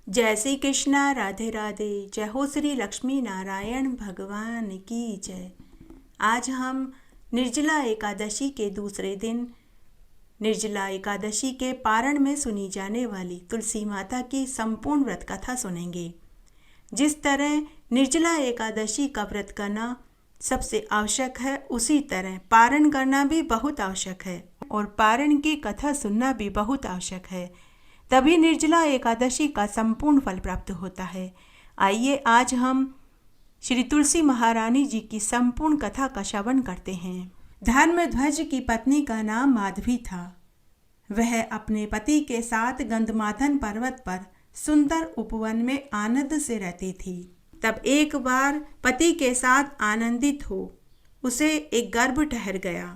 जय श्री कृष्णा, राधे राधे। जय हो श्री लक्ष्मी नारायण भगवान की जय। आज हम निर्जला एकादशी के दूसरे दिन निर्जला एकादशी के पारण में सुनी जाने वाली तुलसी माता की संपूर्ण व्रत कथा सुनेंगे। जिस तरह निर्जला एकादशी का व्रत करना सबसे आवश्यक है, उसी तरह पारण करना भी बहुत आवश्यक है और पारण की कथा सुनना भी बहुत आवश्यक है। तभी निर्जला एकादशी का संपूर्ण फल प्राप्त होता है। आइए आज हम श्री तुलसी महारानी जी की संपूर्ण कथा का श्रवण करते हैं। धर्मध्वज की पत्नी का नाम माधवी था। वह अपने पति के साथ गंधमादन पर्वत पर सुंदर उपवन में आनंद से रहती थी। तब एक बार पति के साथ आनंदित हो उसे एक गर्भ ठहर गया।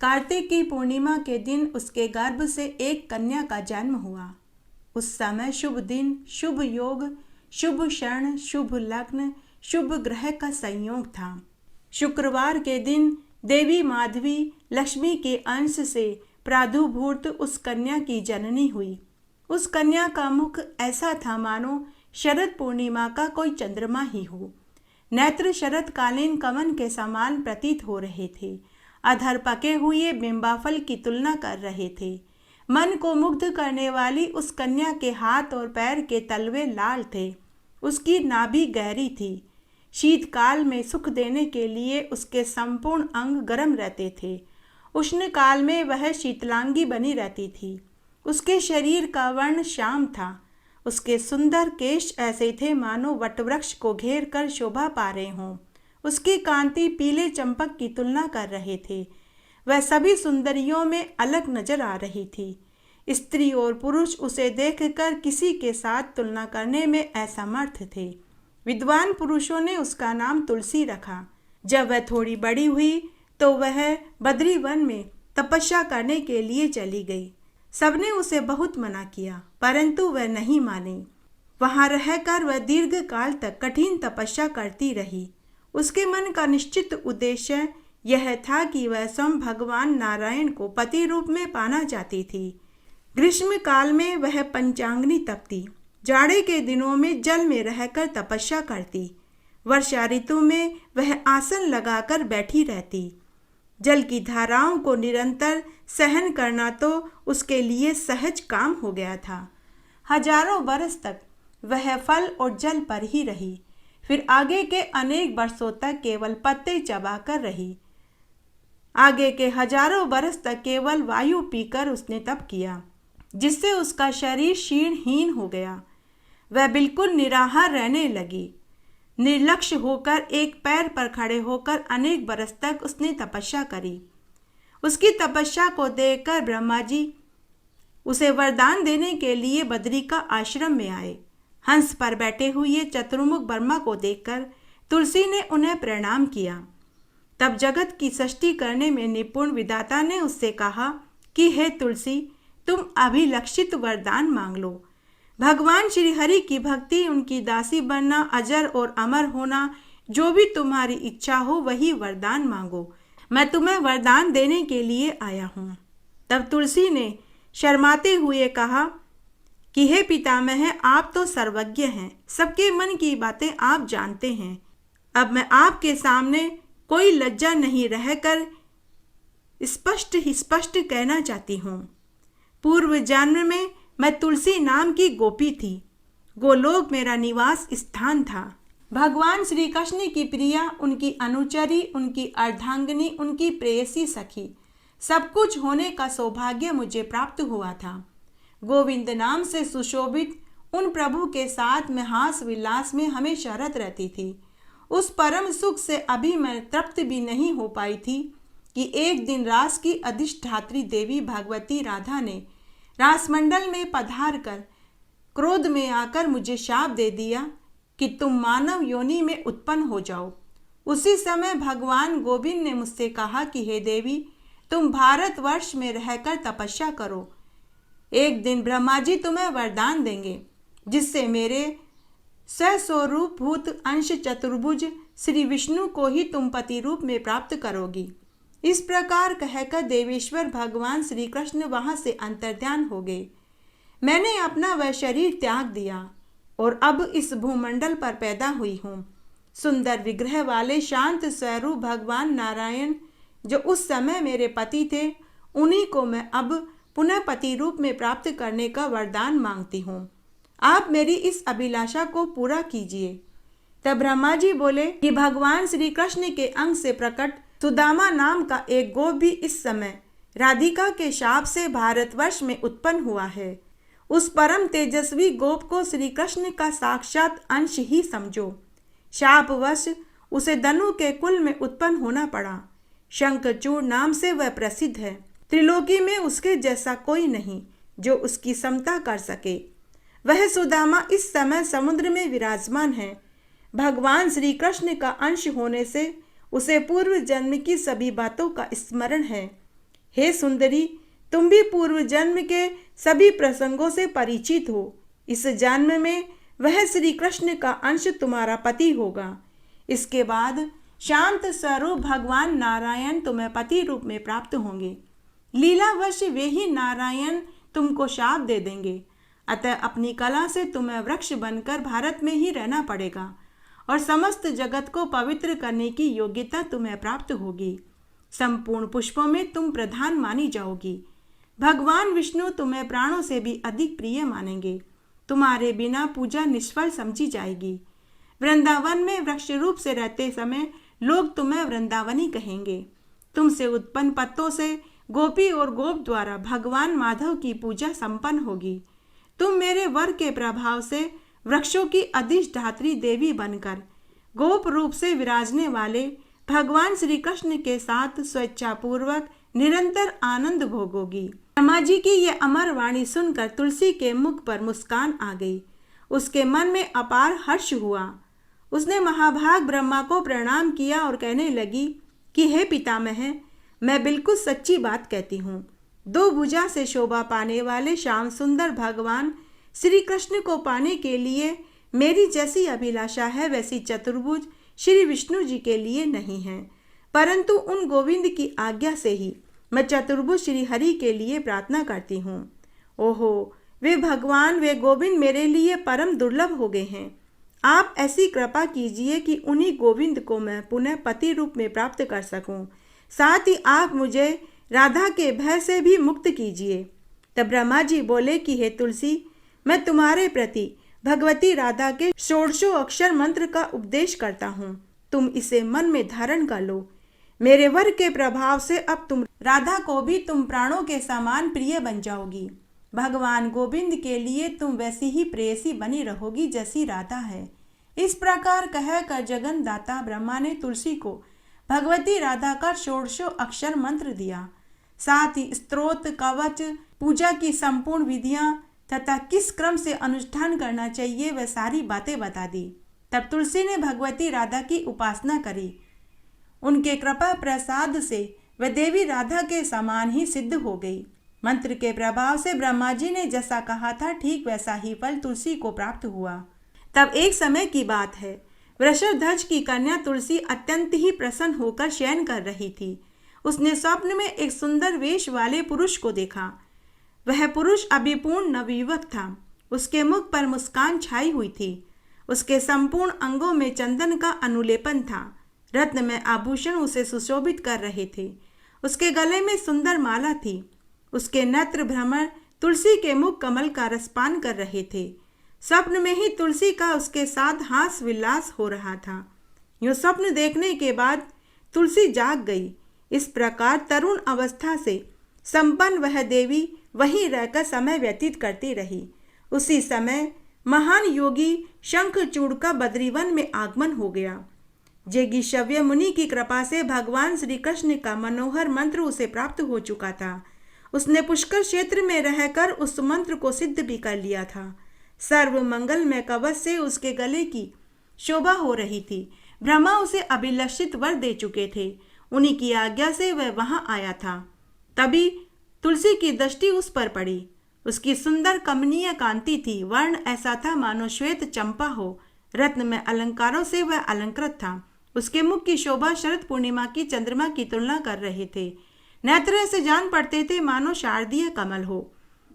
कार्तिक की पूर्णिमा के दिन उसके गर्भ से एक कन्या का जन्म हुआ। उस समय शुभ दिन, शुभ योग, शुभ क्षण, शुभ लग्न, शुभ ग्रह का संयोग था। शुक्रवार के दिन देवी माधवी लक्ष्मी के अंश से प्रादुर्भूत उस कन्या की जननी हुई। उस कन्या का मुख ऐसा था मानो शरद पूर्णिमा का कोई चंद्रमा ही हो। नेत्र शरदकालीन कमल के समान प्रतीत हो रहे थे। अधर पके हुए बिंबाफल की तुलना कर रहे थे। मन को मुग्ध करने वाली उस कन्या के हाथ और पैर के तलवे लाल थे। उसकी नाभि गहरी थी। शीतकाल में सुख देने के लिए उसके संपूर्ण अंग गर्म रहते थे। उष्ण काल में वह शीतलांगी बनी रहती थी। उसके शरीर का वर्ण श्याम था। उसके सुंदर केश ऐसे थे मानो वटवृक्ष को घेर कर शोभा पा रहे हों। उसकी कांति पीले चंपक की तुलना कर रहे थे। वह सभी सुंदरियों में अलग नजर आ रही थी। स्त्री और पुरुष उसे देखकर किसी के साथ तुलना करने में असमर्थ थे। विद्वान पुरुषों ने उसका नाम तुलसी रखा। जब वह थोड़ी बड़ी हुई तो वह बद्री वन में तपस्या करने के लिए चली गई। सबने उसे बहुत मना किया, परंतु वह नहीं मानी। वहां रहकर वह दीर्घ काल तक कठिन तपस्या करती रही। उसके मन का निश्चित उद्देश्य यह था कि वह स्वयं भगवान नारायण को पति रूप में पाना चाहती थी। ग्रीष्म काल में वह पंचांग्नि तपती, जाड़े के दिनों में जल में रहकर तपस्या करती, वर्षा ऋतु में वह आसन लगाकर बैठी रहती। जल की धाराओं को निरंतर सहन करना तो उसके लिए सहज काम हो गया था। हजारों वर्ष तक वह फल और जल पर ही रही। फिर आगे के अनेक वर्षों तक केवल पत्ते चबाकर रही। आगे के हजारों वर्ष तक केवल वायु पीकर उसने तप किया, जिससे उसका शरीर क्षीणहीन हो गया। वह बिल्कुल निराहार रहने लगी। निर्लक्ष्य होकर एक पैर पर खड़े होकर अनेक बरस तक उसने तपस्या करी। उसकी तपस्या को देखकर ब्रह्मा जी उसे वरदान देने के लिए बद्री का आश्रम में आए। हंस पर बैठे हुए चतुर्मुख ब्रह्मा को देखकर तुलसी ने उन्हें प्रणाम किया। तब जगत की सृष्टि करने में निपुण विधाता ने उससे कहा कि हे तुलसी, तुम अभिलक्षित वरदान मांग लो। भगवान श्री हरि की भक्ति, उनकी दासी बनना, अजर और अमर होना, जो भी तुम्हारी इच्छा हो वही वरदान मांगो। मैं तुम्हें वरदान देने के लिए आया हूँ। तब तुलसी ने शर्माते हुए कहा कि हे पितामह, आप तो सर्वज्ञ हैं, सबके मन की बातें आप जानते हैं। अब मैं आपके सामने कोई लज्जा नहीं रहकर स्पष्ट कहना चाहती हूँ। पूर्व जन्म में मैं तुलसी नाम की गोपी थी। गोलोक मेरा निवास स्थान था। भगवान श्री कृष्ण की प्रिया, उनकी अनुचरी, उनकी अर्धांगिनी, उनकी प्रेयसी सखी, सब कुछ होने का सौभाग्य मुझे प्राप्त हुआ था। गोविंद नाम से सुशोभित उन प्रभु के साथ मैं हास विलास में हमेशा रत रहती थी। उस परम सुख से अभी मैं तृप्त भी नहीं हो पाई थी कि एक दिन रास की अधिष्ठात्री देवी भगवती राधा ने रासमंडल में पधार कर क्रोध में आकर मुझे शाप दे दिया कि तुम मानव योनि में उत्पन्न हो जाओ। उसी समय भगवान गोविंद ने मुझसे कहा कि हे देवी, तुम भारतवर्ष में रहकर तपस्या करो। एक दिन ब्रह्मा जी तुम्हें वरदान देंगे, जिससे मेरे स्वस्वरूप भूत अंश चतुर्भुज श्री विष्णु को ही तुम पति रूप में प्राप्त करोगी। इस प्रकार कहकर देवेश्वर भगवान श्री कृष्ण वहां से अंतर्ध्यान हो गए। मैंने अपना वह शरीर त्याग दिया। और अब इस भूमंडल पर पैदा हुई हूँ। सुंदर विग्रह वाले शांत स्वरूप भगवान नारायण जो उस समय मेरे पति थे, उन्हीं को मैं अब पुनः पति रूप में प्राप्त करने का वरदान मांगती हूँ। आप मेरी इस अभिलाषा को पूरा कीजिए। तब ब्रह्मा जी बोले कि भगवान श्री कृष्ण के अंग से प्रकट सुदामा नाम का एक गोप भी इस समय राधिका के शाप से भारतवर्ष में उत्पन्न हुआ है। उस परम तेजस्वी गोप को श्री कृष्ण का साक्षात अंश ही समझो। शापवश उसे दनु के कुल में उत्पन्न होना पड़ा। शंखचूड़ नाम से वह प्रसिद्ध है। त्रिलोकी में उसके जैसा कोई नहीं जो उसकी समता कर सके। वह सुदामा इस समय समुद्र में विराजमान है। भगवान श्री कृष्ण का अंश होने से उसे पूर्व जन्म की सभी बातों का स्मरण है। हे सुंदरी, तुम भी पूर्व जन्म के सभी प्रसंगों से परिचित हो। इस जन्म में वह श्री कृष्ण का अंश तुम्हारा पति होगा। इसके बाद शांत स्वरूप भगवान नारायण तुम्हें पति रूप में प्राप्त होंगे। लीलावश वे ही नारायण तुमको शाप दे देंगे। अतः अपनी कला से तुम्हें वृक्ष बनकर भारत में ही रहना पड़ेगा और समस्त जगत को पवित्र करने की योग्यता तुम्हें प्राप्त होगी। संपूर्ण पुष्पों में तुम प्रधान मानी जाओगी। भगवान विष्णु तुम्हें प्राणों से भी अधिक प्रिय मानेंगे। तुम्हारे बिना पूजा निष्फल समझी जाएगी। वृंदावन में वृक्ष रूप से रहते समय लोग तुम्हें वृंदावनी कहेंगे। तुमसे उत्पन्न पत्तों से गोपी और गोप द्वारा भगवान माधव की पूजा संपन्न होगी। तुम मेरे वर के प्रभाव से वृक्षों की अधिष्ठात्री देवी बनकर गोप रूप से विराजने वाले भगवान श्री कृष्ण के साथ स्वेच्छापूर्वक निरंतर आनंद भोगोगी। ब्रह्मा जी की यह अमर वाणी सुनकर तुलसी के मुख पर मुस्कान आ गई। उसके मन में अपार हर्ष हुआ। उसने महाभाग ब्रह्मा को प्रणाम किया और कहने लगी कि हे पितामह, मैं बिल्कुल सच्ची बात कहती हूँ। दो भुजा से शोभा पाने वाले श्याम सुंदर भगवान श्री कृष्ण को पाने के लिए मेरी जैसी अभिलाषा है, वैसी चतुर्भुज श्री विष्णु जी के लिए नहीं है, परंतु उन गोविंद की आज्ञा से ही मैं चतुर्भुज श्री हरि के लिए प्रार्थना करती हूँ। ओहो, वे भगवान, वे गोविंद मेरे लिए परम दुर्लभ हो गए हैं। आप ऐसी कृपा कीजिए कि उन्हीं गोविंद को मैं पुनः पति रूप में प्राप्त कर सकूं। साथ ही आप मुझे राधा के भय से भी मुक्त कीजिए। तब ब्रह्मा जी बोले कि हे तुलसी, मैं तुम्हारे प्रति भगवती राधा के षोडशों अक्षर मंत्र का उपदेश करता हूँ। तुम इसे मन में धारण कर लो। मेरे वर के प्रभाव से अब तुम राधा को भी तुम प्राणों के समान प्रिय बन जाओगी। भगवान गोविंद के लिए तुम वैसी ही प्रेयसी बनी रहोगी जैसी राधा है। इस प्रकार कहकर जगन दाता ब्रह्मा ने तुलसी को भगवती राधा का षोडशों अक्षर मंत्र दिया। साथ ही स्तोत्र, कवच, पूजा की संपूर्ण विधियां तथा किस क्रम से अनुष्ठान करना चाहिए वह सारी बातें बता दी। तब तुलसी ने भगवती राधा की उपासना करी। उनके कृपा प्रसाद से वह देवी राधा के समान ही सिद्ध हो गई। मंत्र के प्रभाव से ब्रह्मा जी ने जैसा कहा था ठीक वैसा ही फल तुलसी को प्राप्त हुआ। तब एक समय की बात है, वृषध्वज की कन्या तुलसी अत्यंत ही प्रसन्न होकर शयन कर रही थी। उसने स्वप्न में एक सुंदर वेश वाले पुरुष को देखा। वह पुरुष अभिपूर्ण नवयुवक था। उसके मुख पर मुस्कान छाई हुई थी। उसके संपूर्ण अंगों में चंदन का अनुलेपन था। रत्न में आभूषण उसे सुशोभित कर रहे थे। उसके गले में सुंदर माला थी। उसके नेत्र भ्रमर तुलसी के मुख कमल का रसपान कर रहे थे। स्वप्न में ही तुलसी का उसके साथ हास विलास हो रहा था। यूं स्वप्न देखने के बाद तुलसी जाग गई। इस प्रकार तरुण अवस्था से संपन्न वह देवी वहीं रहकर समय व्यतीत करती रही। उसी समय महान योगी शंखचूड़ का बद्रीवन में आगमन हो गया। जेगीशव्य मुनि की कृपा से भगवान श्री कृष्ण का मनोहर मंत्र उसे प्राप्त हो चुका था। उसने पुष्कर क्षेत्र में रहकर उस मंत्र को सिद्ध भी कर लिया था। सर्व मंगल में कवच से उसके गले की शोभा हो रही थी। ब्रह्मा उसे अभिलषित वर दे चुके थे। उन्हीं की आज्ञा से वह वहां आया था। तभी तुलसी की दृष्टि उस पर पड़ी। उसकी सुंदर कमनीय कांति थी। वर्ण ऐसा था मानो श्वेत चंपा हो। रत्न में अलंकारों से वह अलंकृत था। उसके मुख की शोभा शरद पूर्णिमा की चंद्रमा की तुलना कर रहे थे। नेत्र से जान पड़ते थे मानो शारदीय कमल हो।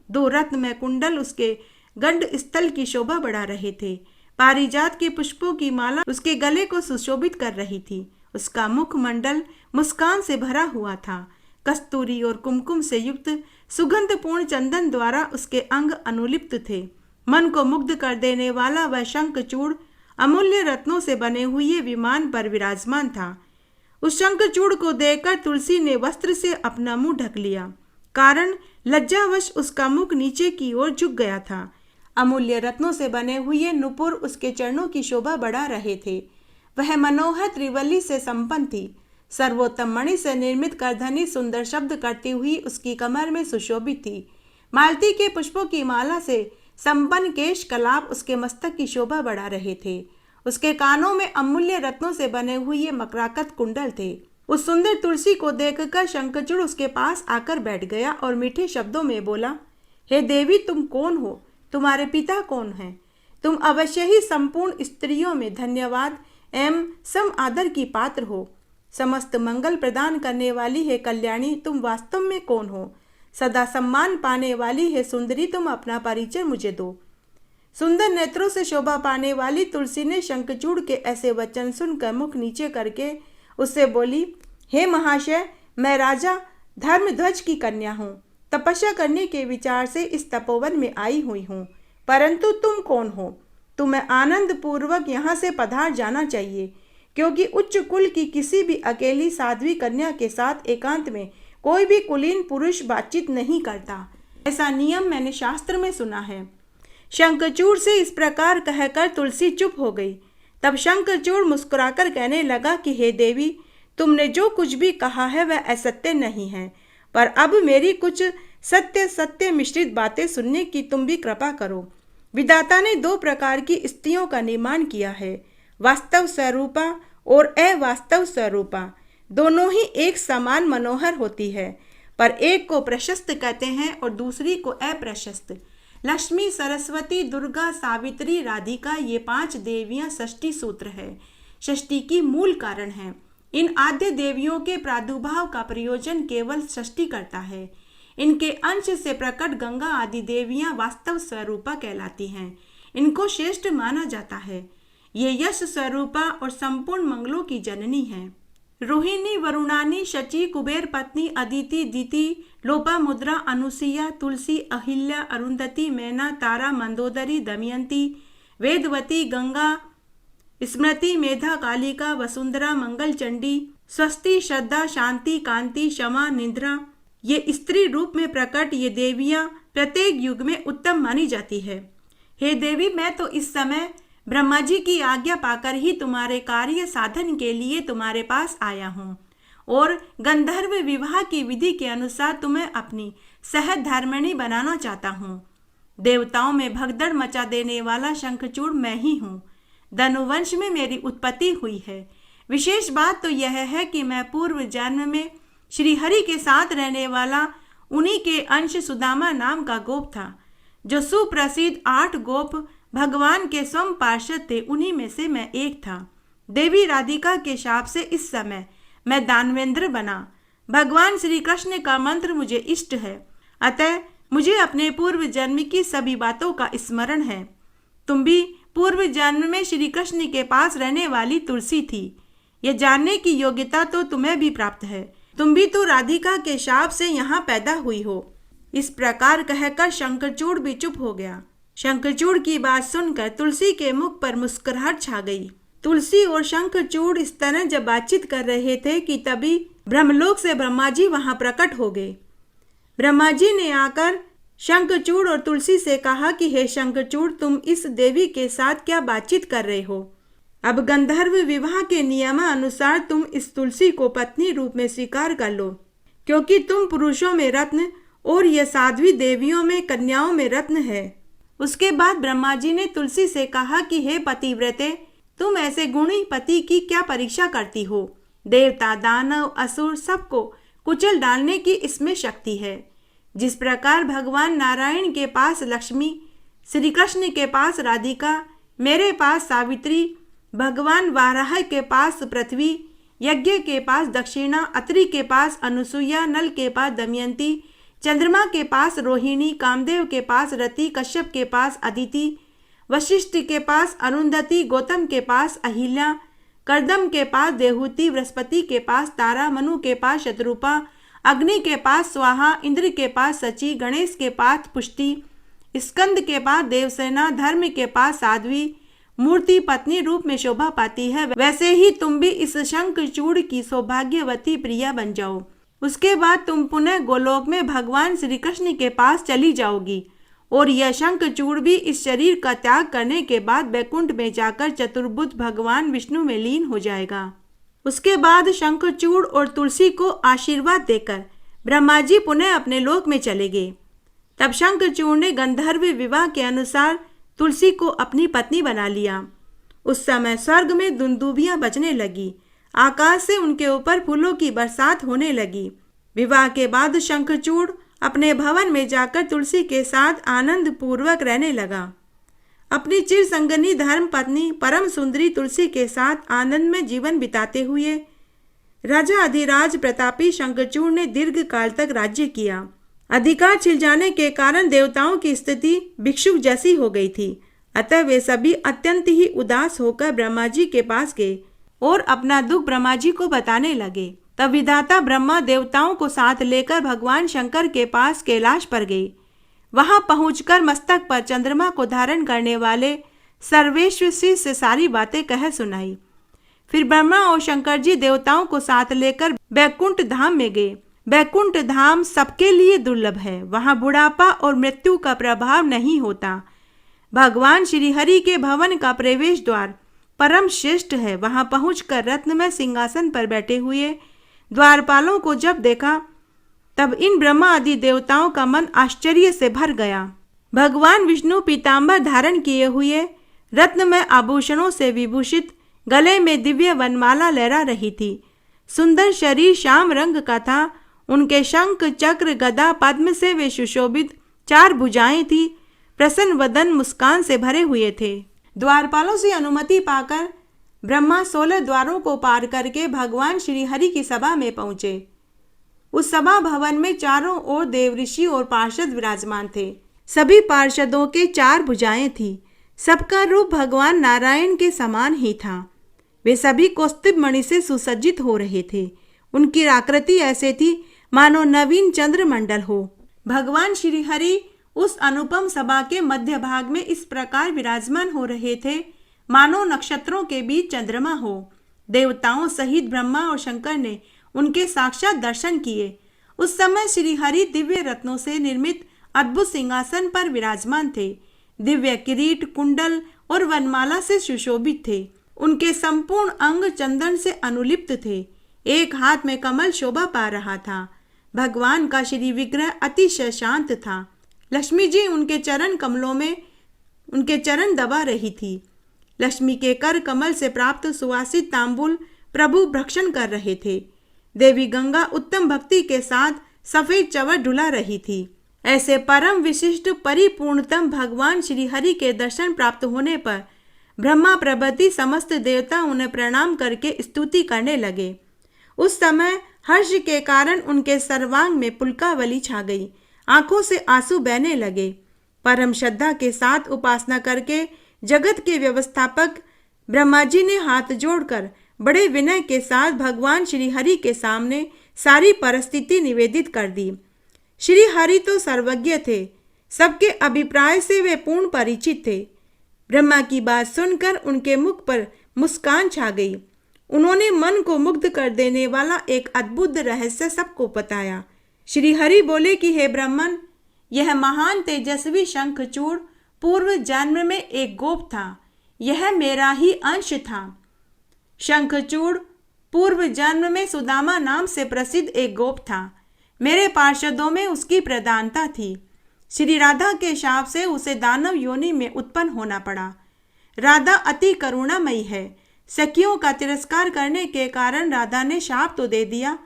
दो रत्न में कुंडल उसके गंड स्थल की शोभा बढ़ा रहे थे। पारिजात के पुष्पों की माला उसके गले को सुशोभित कर रही थी। उसका मुखमंडल मुस्कान से भरा हुआ था। कस्तूरी और कुमकुम से युक्त सुगंधपूर्ण चंदन द्वारा उसके अंग अनुलिप्त थे। मन को मुग्ध कर देने वाला वह शंखचूड़ अमूल्य रत्नों से बने हुए विमान पर विराजमान था। उस शंखचूड़ को देखकर तुलसी ने वस्त्र से अपना मुंह ढक लिया, कारण लज्जावश उसका मुख नीचे की ओर झुक गया था। अमूल्य रत्नों से बने हुए नुपुर उसके चरणों की शोभा बढ़ा रहे थे। वह मनोहर त्रिवल्ली से संपन्न थी। सर्वोत्तम मणि से निर्मित करधनी सुंदर शब्द करती हुई उसकी कमर में सुशोभित थी। मालती के पुष्पों की माला से संपन्न केश कलाप उसके मस्तक की शोभा बढ़ा रहे थे। उसके कानों में अमूल्य रत्नों से बने हुए मकराकत कुंडल थे। उस सुंदर तुलसी को देखकर शंखचूड़ उसके पास आकर बैठ गया और मीठे शब्दों में बोला, हे देवी, तुम कौन हो? तुम्हारे पिता कौन हैं? तुम अवश्य ही संपूर्ण स्त्रियों में धन्यवाद एवं सम आदर की पात्र हो। समस्त मंगल प्रदान करने वाली है कल्याणी, तुम वास्तव में कौन हो? सदा सम्मान पाने वाली है सुंदरी, तुम अपना परिचय मुझे दो। सुंदर नेत्रों से शोभा पाने वाली तुलसी ने शंखचूड़ के ऐसे वचन सुनकर मुख नीचे करके उससे बोली, हे महाशय, मैं राजा धर्मध्वज की कन्या हूँ। तपस्या करने के विचार से इस तपोवन में आई हुई हूँ, परंतु तुम कौन हो? तुम्हें आनंद पूर्वक यहाँ से पधार जाना चाहिए, क्योंकि उच्च कुल की किसी भी अकेली साध्वी कन्या के साथ एकांत में कोई भी कुलीन पुरुष बातचीत नहीं करता। ऐसा नियम मैंने शास्त्र में सुना है। शंखचूड़ से इस प्रकार कहकर तुलसी चुप हो गई। तब शंखचूड़ मुस्कुराकर कहने लगा कि हे देवी, तुमने जो कुछ भी कहा है वह असत्य नहीं है, पर अब मेरी कुछ सत्य सत्य मिश्रित बातें सुनने की तुम भी कृपा करो। विधाता ने दो प्रकार की स्त्रियों का निर्माण किया है, वास्तव स्वरूपा और अवास्तव स्वरूपा। दोनों ही एक समान मनोहर होती है, पर एक को प्रशस्त कहते हैं और दूसरी को अप्रशस्त। लक्ष्मी, सरस्वती, दुर्गा, सावित्री, राधिका, ये 5 देवियां षष्ठी सूत्र है, षष्ठी की मूल कारण है। इन आद्य देवियों के प्रादुर्भाव का प्रयोजन केवल षष्ठी करता है। इनके अंश से प्रकट गंगा आदि देवियां वास्तव स्वरूपा कहलाती हैं। इनको श्रेष्ठ माना जाता है। ये यश स्वरूपा और संपूर्ण मंगलों की जननी है। रोहिणी, वरुणानी, शची, कुबेर पत्नी, अदिति, दिति, लोपामुद्रा, अनुसुईया, तुलसी, अहिल्या, अरुंधति, मैना, तारा, मंदोदरी, दमयंती, वेदवती, गंगा, स्मृति, मेधा, कालिका, वसुंधरा, मंगल चंडी, स्वस्ति, श्रद्धा, शांति, कांति, क्षमा, निद्रा, ये स्त्री रूप में प्रकट ये देवियां प्रत्येक युग में उत्तम मानी जाती है। हे देवी, मैं तो इस समय ब्रह्मा जी की आज्ञा पाकर ही तुम्हारे कार्य साधन के लिए तुम्हारे पास आया हूँ और गंधर्व विवाह की विधि के अनुसार तुम्हें अपनी सहधर्मिणी बनाना चाहता हूँ। देवताओं में भगदड़ मचा देने वाला शंखचूड़ मैं ही हूँ। धनुवंश में मेरी उत्पत्ति हुई है। विशेष बात तो यह है कि मैं पूर्व जन्म में श्री हरि के साथ रहने वाला उन्हीं के अंश सुदामा नाम का गोप था, जो सुप्रसिद्ध 8 गोप भगवान के स्वयं पार्षद थे। उन्हीं में से मैं एक था। देवी राधिका के शाप से इस समय मैं दानवेंद्र बना। भगवान श्री कृष्ण का मंत्र मुझे इष्ट है, अतः मुझे अपने पूर्व जन्म की सभी बातों का स्मरण है। तुम भी पूर्व जन्म में श्री कृष्ण के पास रहने वाली तुलसी थी, यह जानने की योग्यता तो तुम्हें भी प्राप्त है। तुम भी तो राधिका के शाप से यहाँ पैदा हुई हो। इस प्रकार कहकर शंखचूड़ भी चुप हो गया। शंखचूड़ की बात सुनकर तुलसी के मुख पर मुस्कुराहट छा गई। तुलसी और शंखचूड़ इस तरह जब बातचीत कर रहे थे कि तभी ब्रह्मलोक से ब्रह्मा जी वहां प्रकट हो गए। ब्रह्मा जी ने आकर शंखचूड़ और तुलसी से कहा कि हे शंखचूड़, तुम इस देवी के साथ क्या बातचीत कर रहे हो? अब गंधर्व विवाह के नियमानुसार तुम इस तुलसी को पत्नी रूप में स्वीकार कर लो, क्योंकि तुम पुरुषों में रत्न और यह साध्वी देवियों में कन्याओं में रत्न है। उसके बाद ब्रह्मा जी ने तुलसी से कहा कि हे पतिव्रते, तुम ऐसे गुणी पति की क्या परीक्षा करती हो? देवता, दानव, असुर सबको कुचल डालने की इसमें शक्ति है। जिस प्रकार भगवान नारायण के पास लक्ष्मी, श्री कृष्ण के पास राधिका, मेरे पास सावित्री, भगवान वाराह के पास पृथ्वी, यज्ञ के पास दक्षिणा, अत्रि के पास अनुसुईया, नल के पास दमयंती, चंद्रमा के पास रोहिणी, कामदेव के पास रति, कश्यप के पास अदिति, वशिष्ठ के पास अरुंधति, गौतम के पास अहिल्या, कर्दम के पास देहूति, बृहस्पति के पास तारा, मनु के पास शत्रुपा, अग्नि के पास स्वाहा, इंद्र के पास सची, गणेश के पास पुष्टि, स्कंद के पास देवसेना, धर्म के पास साध्वी, मूर्ति पत्नी रूप में शोभा पाती है। वैसे ही तुम भी इस शंखचूड़ की सौभाग्यवती प्रिया बन जाओ। उसके बाद तुम पुनः गोलोक में भगवान श्री कृष्ण के पास चली जाओगी और यह शंखचूड़ भी इस शरीर का त्याग करने के बाद बैकुंठ में जाकर चतुर्भुज भगवान विष्णु में लीन हो जाएगा। उसके बाद शंखचूड़ और तुलसी को आशीर्वाद देकर ब्रह्मा जी पुनः अपने लोक में चले गए। तब शंखचूड़ ने गंधर्व विवाह के अनुसार तुलसी को अपनी पत्नी बना लिया। उस समय स्वर्ग में दुंदुभियां बजने लगी, आकाश से उनके ऊपर फूलों की बरसात होने लगी। विवाह के बाद शंखचूड़ अपने भवन में जाकर तुलसी के साथ आनंद पूर्वक रहने लगा। अपनी चिर संगनी धर्म पत्नी परम सुंदरी तुलसी के साथ आनंद में जीवन बिताते हुए राजा अधिराज प्रतापी शंखचूड़ ने दीर्घ काल तक राज्य किया। अधिकार छिल जाने के कारण देवताओं की स्थिति भिक्षुक जैसी हो गई थी, अतः वे सभी अत्यंत ही उदास होकर ब्रह्मा जी के पास गए और अपना दुख ब्रह्मा जी को बताने लगे। तब विधाता ब्रह्मा देवताओं को साथ लेकर भगवान शंकर के पास कैलाश पर गए। वहां पहुंचकर मस्तक पर चंद्रमा को धारण करने वाले सर्वेश्वर से सारी बातें कह सुनाई। फिर ब्रह्मा और शंकर जी देवताओं को साथ लेकर बैकुंठ धाम में गए। बैकुंठ धाम सबके लिए दुर्लभ है, वहां बुढ़ापा और मृत्यु का प्रभाव नहीं होता। भगवान श्री हरि के भवन का प्रवेश द्वार परम श्रेष्ठ है। वहां पहुंचकर रत्नमय सिंहासन पर बैठे हुए द्वारपालों को जब देखा तब इन ब्रह्मा आदि देवताओं का मन आश्चर्य से भर गया। भगवान विष्णु पीतांबर धारण किए हुए रत्नमय आभूषणों से विभूषित, गले में दिव्य वनमाला लहरा रही थी। सुंदर शरीर श्याम रंग का था। उनके शंख, चक्र, गदा, पद्म से वे सुशोभित 4 भुजाएं थी। प्रसन्न वदन मुस्कान से भरे हुए थे। द्वारपालों से अनुमति पाकर ब्रह्मा 16 द्वारों को पार करके भगवान श्री हरि की सभा में पहुंचे। उस सभा भवन में चारों ओर देवऋषि और पार्षद विराजमान थे। सभी पार्षदों के 4 भुजाएं थी। सबका रूप भगवान नारायण के समान ही था। वे सभी कौस्तुभ मणि से सुसज्जित हो रहे थे। उनकी आकृति ऐसे थी मानो नवीन चंद्रमंडल हो। भगवान श्री हरि उस अनुपम सभा के मध्य भाग में इस प्रकार विराजमान हो रहे थे मानो नक्षत्रों के बीच चंद्रमा हो। देवताओं सहित ब्रह्मा और शंकर ने उनके साक्षात दर्शन किए। उस समय श्री हरि दिव्य रत्नों से निर्मित अद्भुत सिंहासन पर विराजमान थे। दिव्य किरीट, कुंडल और वनमाला से सुशोभित थे। उनके संपूर्ण अंग चंदन से अनुलिप्त थे। एक हाथ में कमल शोभा पा रहा था। भगवान का श्री विग्रह अतिशय शांत था। लक्ष्मी जी उनके चरण कमलों में उनके चरण दबा रही थी। लक्ष्मी के कर कमल से प्राप्त सुवासित तांबूल प्रभु भक्षण कर रहे थे। देवी गंगा उत्तम भक्ति के साथ सफेद चवर ढुला रही थी। ऐसे परम विशिष्ट परिपूर्णतम भगवान श्री हरि के दर्शन प्राप्त होने पर ब्रह्मा प्रभृति समस्त देवता उन्हें प्रणाम करके स्तुति करने लगे। उस समय हर्ष के कारण उनके सर्वांग में पुलकावली छा गई। आंखों से आंसू बहने लगे। परम श्रद्धा के साथ उपासना करके जगत के व्यवस्थापक ब्रह्मा जी ने हाथ जोड़कर बड़े विनय के साथ भगवान श्री हरि के सामने सारी परिस्थिति निवेदित कर दी। श्री हरि तो सर्वज्ञ थे। सबके अभिप्राय से वे पूर्ण परिचित थे। ब्रह्मा की बात सुनकर उनके मुख पर मुस्कान छा गई। उन्होंने मन को मुग्ध कर देने वाला एक अद्भुत रहस्य सबको बताया। श्री हरि बोले कि हे ब्राह्मण, यह महान तेजस्वी शंखचूड़ पूर्व जन्म में एक गोप था। यह मेरा ही अंश था। शंखचूड़ पूर्व जन्म में सुदामा नाम से प्रसिद्ध एक गोप था। मेरे पार्षदों में उसकी प्रधानता थी। श्री राधा के शाप से उसे दानव योनि में उत्पन्न होना पड़ा। राधा अति करुणामयी है। सखियों का तिरस्कार करने के कारण राधा ने शाप तो दे दिया,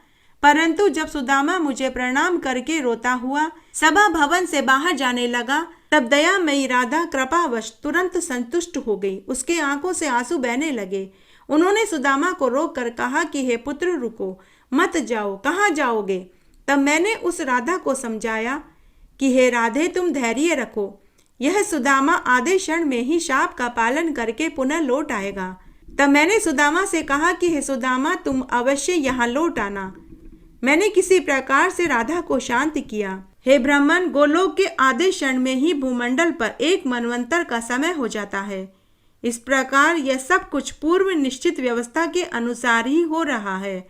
परंतु जब सुदामा मुझे प्रणाम करके रोता हुआ सभा भवन से बाहर जाने लगा, तब दयामयी राधा कृपावश तुरंत संतुष्ट हो गई। उसके आंखों से आंसू बहने लगे। उन्होंने सुदामा को रोक कर कहा कि हे पुत्र, रुको मत जाओ। कहाँ जाओगे? तब मैंने उस राधा को समझाया कि हे राधे, तुम धैर्य रखो, यह सुदामा आधे क्षण में ही शाप का पालन करके पुनः लौट आएगा। तब मैंने सुदामा से कहा कि हे सुदामा, तुम अवश्य यहाँ लौट आना। मैंने किसी प्रकार से राधा को शांत किया। हे ब्राह्मण, गोलोक के आधे क्षण में ही भूमंडल पर एक मनवंतर का समय हो जाता है। इस प्रकार यह सब कुछ पूर्व निश्चित व्यवस्था के अनुसार ही हो रहा है।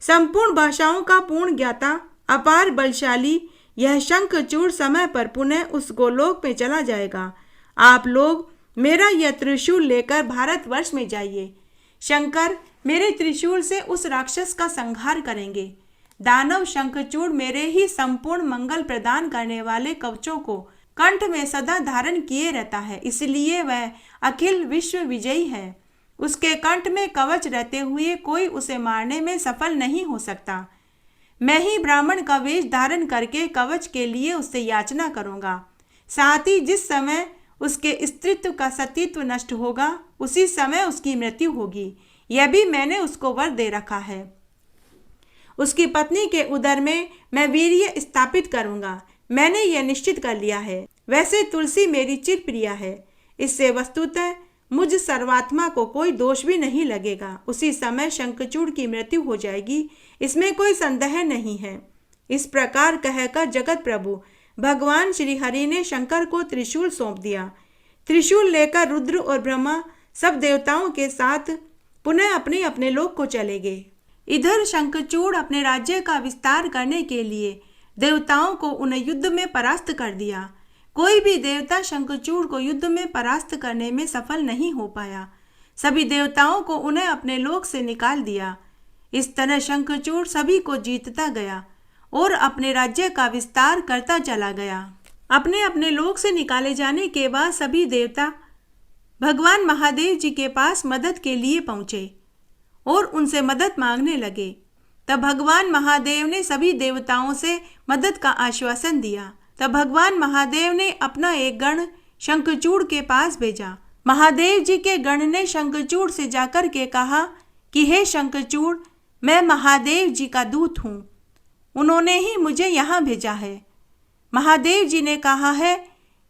संपूर्ण भाषाओं का पूर्ण ज्ञाता, अपार बलशाली यह शंखचूड़ समय पर पुनः उस गोलोक में चला जाएगा। आप लोग मेरा यह त्रिशूल लेकर भारतवर्ष में जाइए। शंकर मेरे त्रिशूल से उस राक्षस का संहार करेंगे। दानव शंखचूड़ मेरे ही संपूर्ण मंगल प्रदान करने वाले कवचों को कंठ में सदा धारण किए रहता है, इसलिए वह अखिल विश्व विजयी है। उसके कंठ में कवच रहते हुए कोई उसे मारने में सफल नहीं हो सकता। मैं ही ब्राह्मण का वेश धारण करके कवच के लिए उससे याचना करूंगा। साथ ही जिस समय उसके स्त्रीत्व का सतीत्व नष्ट होगा, उसी समय उसकी मृत्यु होगी। यह भी मैंने उसको वर दे रखा है। उसकी पत्नी के उदर में मैं वीर्य स्थापित करूंगा। मैंने यह निश्चित कर लिया है। वैसे तुलसी मेरी चिर प्रिया है। इससे वस्तुतः मुझ सर्वात्मा को कोई दोष भी नहीं लगेगा। उसी समय शंखचूड़ की मृत्यु हो जाएगी, इसमें कोई संदेह नहीं है। इस प्रकार कहकर जगत प्रभु भगवान श्री हरि ने शंकर को त्रिशूल सौंप दिया। त्रिशूल लेकर रुद्र और ब्रह्मा सब देवताओं के साथ पुनः अपने अपने लोक को चले गए। इधर शंखचूड़ अपने राज्य का विस्तार करने के लिए देवताओं को उन्हें युद्ध में परास्त कर दिया। कोई भी देवता शंखचूड़ को युद्ध में परास्त करने में सफल नहीं हो पाया। सभी देवताओं को उन्हें अपने लोक से निकाल दिया। इस तरह शंखचूड़ सभी को जीतता गया और अपने राज्य का विस्तार करता चला गया। अपने अपने लोक से निकाले जाने के बाद सभी देवता भगवान महादेव जी के पास मदद के लिए पहुंचे और उनसे मदद मांगने लगे। तब भगवान महादेव ने सभी देवताओं से मदद का आश्वासन दिया। तब भगवान महादेव ने अपना एक गण शंखचूड़ के पास भेजा। महादेव जी के गण ने शंखचूड़ से जाकर के कहा कि हे शंखचूड़, मैं महादेव जी का दूत हूँ, उन्होंने ही मुझे यहाँ भेजा है। महादेव जी ने कहा है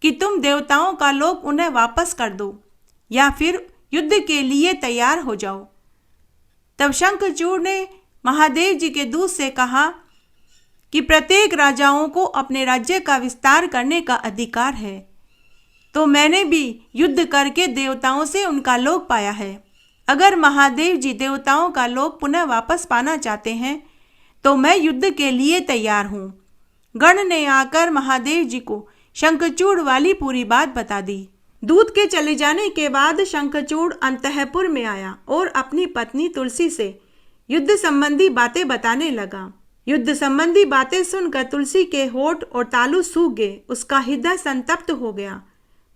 कि तुम देवताओं का लोक उन्हें वापस कर दो या फिर युद्ध के लिए तैयार हो जाओ। तब शंखचूड़ ने महादेव जी के दूत से कहा कि प्रत्येक राजाओं को अपने राज्य का विस्तार करने का अधिकार है, तो मैंने भी युद्ध करके देवताओं से उनका लोक पाया है। अगर महादेव जी देवताओं का लोक पुनः वापस पाना चाहते हैं तो मैं युद्ध के लिए तैयार हूँ। गण ने आकर महादेव जी को शंखचूड़ वाली पूरी बात बता दी। दूत के चले जाने के बाद शंखचूड़ अंतःपुर में आया और अपनी पत्नी तुलसी से युद्ध संबंधी बातें बताने लगा। युद्ध संबंधी बातें सुनकर तुलसी के होठ और तालू सूख गए। उसका हृदय संतप्त हो गया।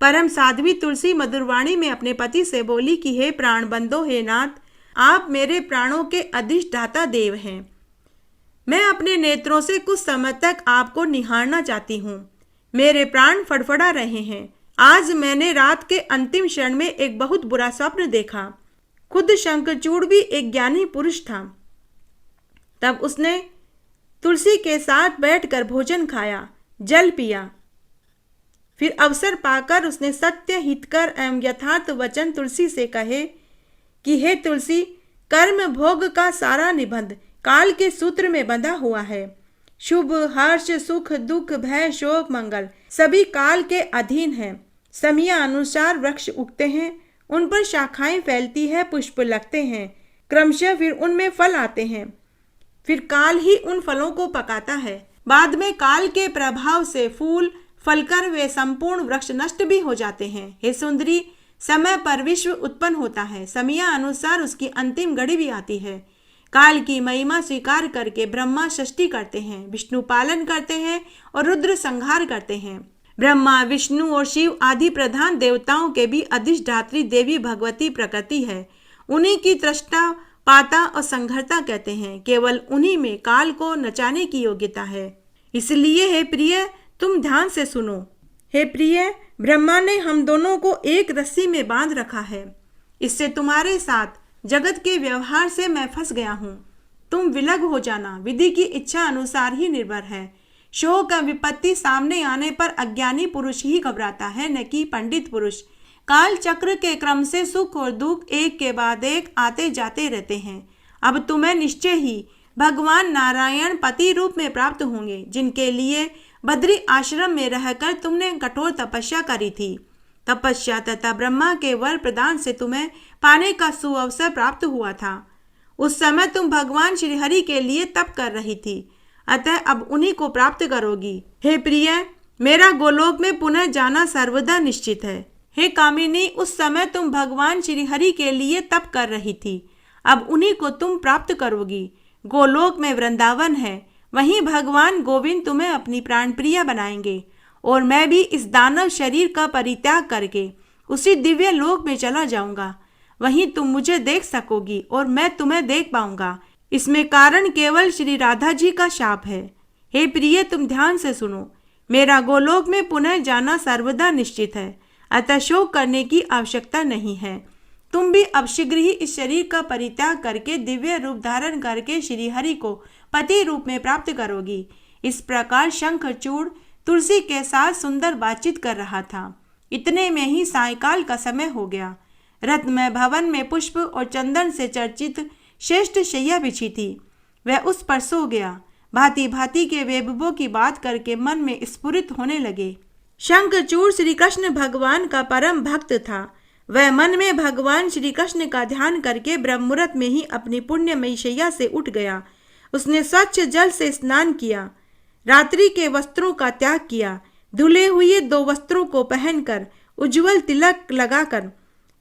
परम साध्वी तुलसी मधुरवाणी में अपने पति से बोली कि हे प्राण बंधो, हे नाथ, आप मेरे प्राणों के अधिष्ठाता देव हैं। मैं अपने नेत्रों से कुछ समय तक आपको निहारना चाहती हूँ। मेरे प्राण फड़फड़ा रहे हैं। आज मैंने रात के अंतिम क्षण में एक बहुत बुरा स्वप्न देखा। खुद शंखचूड़ भी एक ज्ञानी पुरुष था। तब उसने तुलसी के साथ बैठकर भोजन खाया, जल पिया। फिर अवसर पाकर उसने सत्य, हितकर एवं यथार्थ वचन तुलसी से कहे कि हे तुलसी, कर्म भोग का सारा निबंध काल के सूत्र में बंधा हुआ है। शुभ, हर्ष, सुख, दुख, भय, शोक, मंगल सभी काल के अधीन है। समय अनुसार वृक्ष उगते हैं, उन पर शाखाएं फैलती है, पुष्प लगते हैं, क्रमशः फिर उनमें फल आते हैं। फिर काल ही उन फलों को पकाता है। बाद में काल के प्रभाव से फूल फलकर वे संपूर्ण वृक्ष नष्ट भी हो जाते हैं। हे सुंदरी, समय पर विश्व उत्पन्न होता है, समय अनुसार उसकी अंतिम घड़ी भी आती है। काल की महिमा स्वीकार करके ब्रह्मा सृष्टि करते हैं, विष्णु पालन करते हैं और रुद्र संहार करते हैं। ब्रह्मा, विष्णु और शिव आदि प्रधान देवताओं के भी अधिष्ठात्री देवी भगवती प्रकृति है। उन्हीं की त्रष्टा, पाता और संघर्ता कहते हैं। केवल उन्हीं में काल को नचाने की योग्यता है। इसलिए हे प्रिय, तुम ध्यान से सुनो। हे प्रिय, ब्रह्मा ने हम दोनों को एक रस्सी में बांध रखा है। इससे तुम्हारे साथ जगत के व्यवहार से मैं फंस गया हूँ। तुम विलग हो जाना विधि की इच्छा अनुसार ही निर्भर है। शोक का विपत्ति सामने आने पर अज्ञानी पुरुष ही घबराता है, न कि पंडित पुरुष। काल चक्र के क्रम से सुख और दुख एक के बाद एक आते जाते रहते हैं। अब तुम्हें निश्चय ही भगवान नारायण पति रूप में प्राप्त होंगे, जिनके लिए बद्री आश्रम में रहकर तुमने कठोर तपस्या करी थी। तपस्या तथा ब्रह्मा के वर प्रदान से तुम्हें पाने का सुअवसर प्राप्त हुआ था। उस समय तुम भगवान श्री हरि के लिए तप कर रही थी, अतः अब उन्हीं को प्राप्त करोगी। हे प्रिय, मेरा गोलोक में पुनः जाना सर्वदा निश्चित है। हे कामिनी, उस समय तुम भगवान श्री हरि के लिए तप कर रही थी, अब उन्हीं को तुम प्राप्त करोगी। गोलोक में वृंदावन है, वहीं भगवान गोविंद तुम्हें अपनी प्राणप्रिय बनाएंगे, और मैं भी इस दानव शरीर का परित्याग करके उसी दिव्य लोक में चला जाऊंगा। वहीं तुम मुझे देख सकोगी और मैं तुम्हें देख पाऊंगा। इसमें कारण केवल श्री राधा जी का शाप है। हे प्रिय, तुम ध्यान से सुनो। मेरा गोलोक में पुनः जाना सर्वदा निश्चित है, अतः शोक करने की आवश्यकता नहीं है। तुम भी अब शीघ्र ही इस शरीर का परित्याग करके दिव्य रूप धारण करके श्री हरि को पति रूप में प्राप्त करोगी। इस प्रकार शंखचूड़ तुलसी के साथ सुंदर बातचीत कर रहा था। इतने में ही सायंकाल का समय हो गया। रत्नमय भवन में पुष्प और चंदन से चर्चित श्रेष्ठ शैया बिछी थी। वह उस पर सो गया। भांति भांति के वैभवों की बात करके मन में स्फुरित होने लगे। शंखचूड़ श्री कृष्ण भगवान का परम भक्त था। वह मन में भगवान श्री कृष्ण का ध्यान करके ब्रह्ममुहूर्त में ही अपनी पुण्यमयी शैया से उठ गया। उसने स्वच्छ जल से स्नान किया, रात्रि के वस्त्रों का त्याग किया, धुले हुए 2 वस्त्रों को पहनकर, उज्जवल तिलक लगाकर,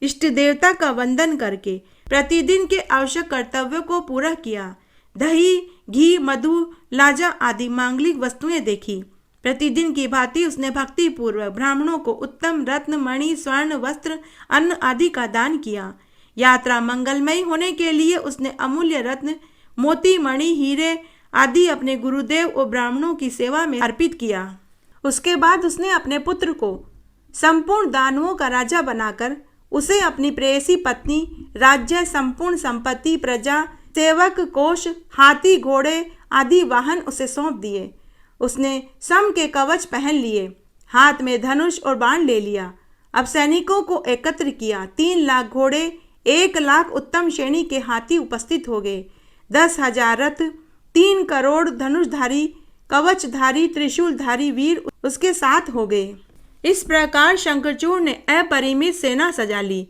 इष्ट देवता का वंदन करके प्रतिदिन के आवश्यक कर्तव्यों को पूरा किया। दही, घी, मधु, लाजा आदि मांगलिक वस्तुएं देखी। प्रतिदिन की भांति उसने भक्ति पूर्वक ब्राह्मणों को उत्तम रत्न, मणि, स्वर्ण, वस्त्र, अन्न आदि का दान किया। यात्रा मंगलमयी होने के लिए उसने अमूल्य रत्न, मोती, मणि, हीरे आदि अपने गुरुदेव और ब्राह्मणों की सेवा में अर्पित किया। उसके बाद उसने अपने पुत्र को संपूर्ण दानवों का राजा बनाकर उसे अपनी प्रेयसी पत्नी, राज्य, संपूर्ण संपत्ति, प्रजा, सेवक, कोष, हाथी, घोड़े आदि वाहन उसे सौंप दिए। उसने सम के कवच पहन लिए, हाथ में धनुष और बाण ले लिया। अब सैनिकों को एकत्र किया। 3 लाख घोड़े, 1 लाख उत्तम श्रेणी के हाथी उपस्थित हो गए। 10,000 रथ, 3 करोड़ धनुषधारी, कवचधारी, त्रिशूलधारी वीर उसके साथ हो गए। इस प्रकार शंखचूड़ ने अपरिमित सेना सजा ली।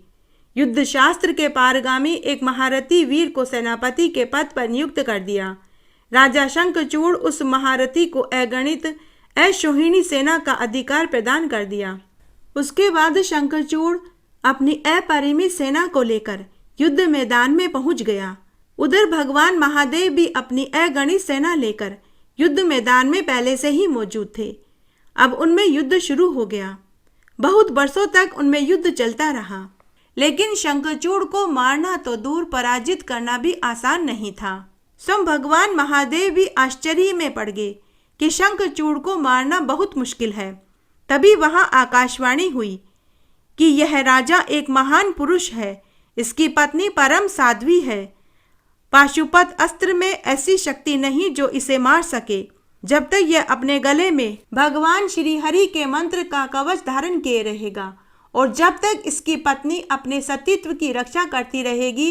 युद्ध शास्त्र के पारगामी एक महारथी वीर को सेनापति के पद पर नियुक्त कर दिया। राजा शंखचूड़ उस महारथी को अगणित अशोहिणी सेना का अधिकार प्रदान कर दिया। उसके बाद शंखचूड़ अपनी अपरिमित सेना को लेकर युद्ध मैदान में पहुंच गया। उधर भगवान महादेव भी अपनी अगणित सेना लेकर युद्ध मैदान में पहले से ही मौजूद थे। अब उनमें युद्ध शुरू हो गया। बहुत वर्षों तक उनमें युद्ध चलता रहा, लेकिन शंखचूड़ को मारना तो दूर, पराजित करना भी आसान नहीं था। स्वयं भगवान महादेव भी आश्चर्य में पड़ गए कि शंखचूड़ को मारना बहुत मुश्किल है। तभी वहां आकाशवाणी हुई कि यह राजा एक महान पुरुष है, इसकी पत्नी परम साध्वी है। पाशुपत अस्त्र में ऐसी शक्ति नहीं जो इसे मार सके। जब तक यह अपने गले में भगवान श्री हरि के मंत्र का कवच धारण किए रहेगा और जब तक इसकी पत्नी अपने सतीत्व की रक्षा करती रहेगी,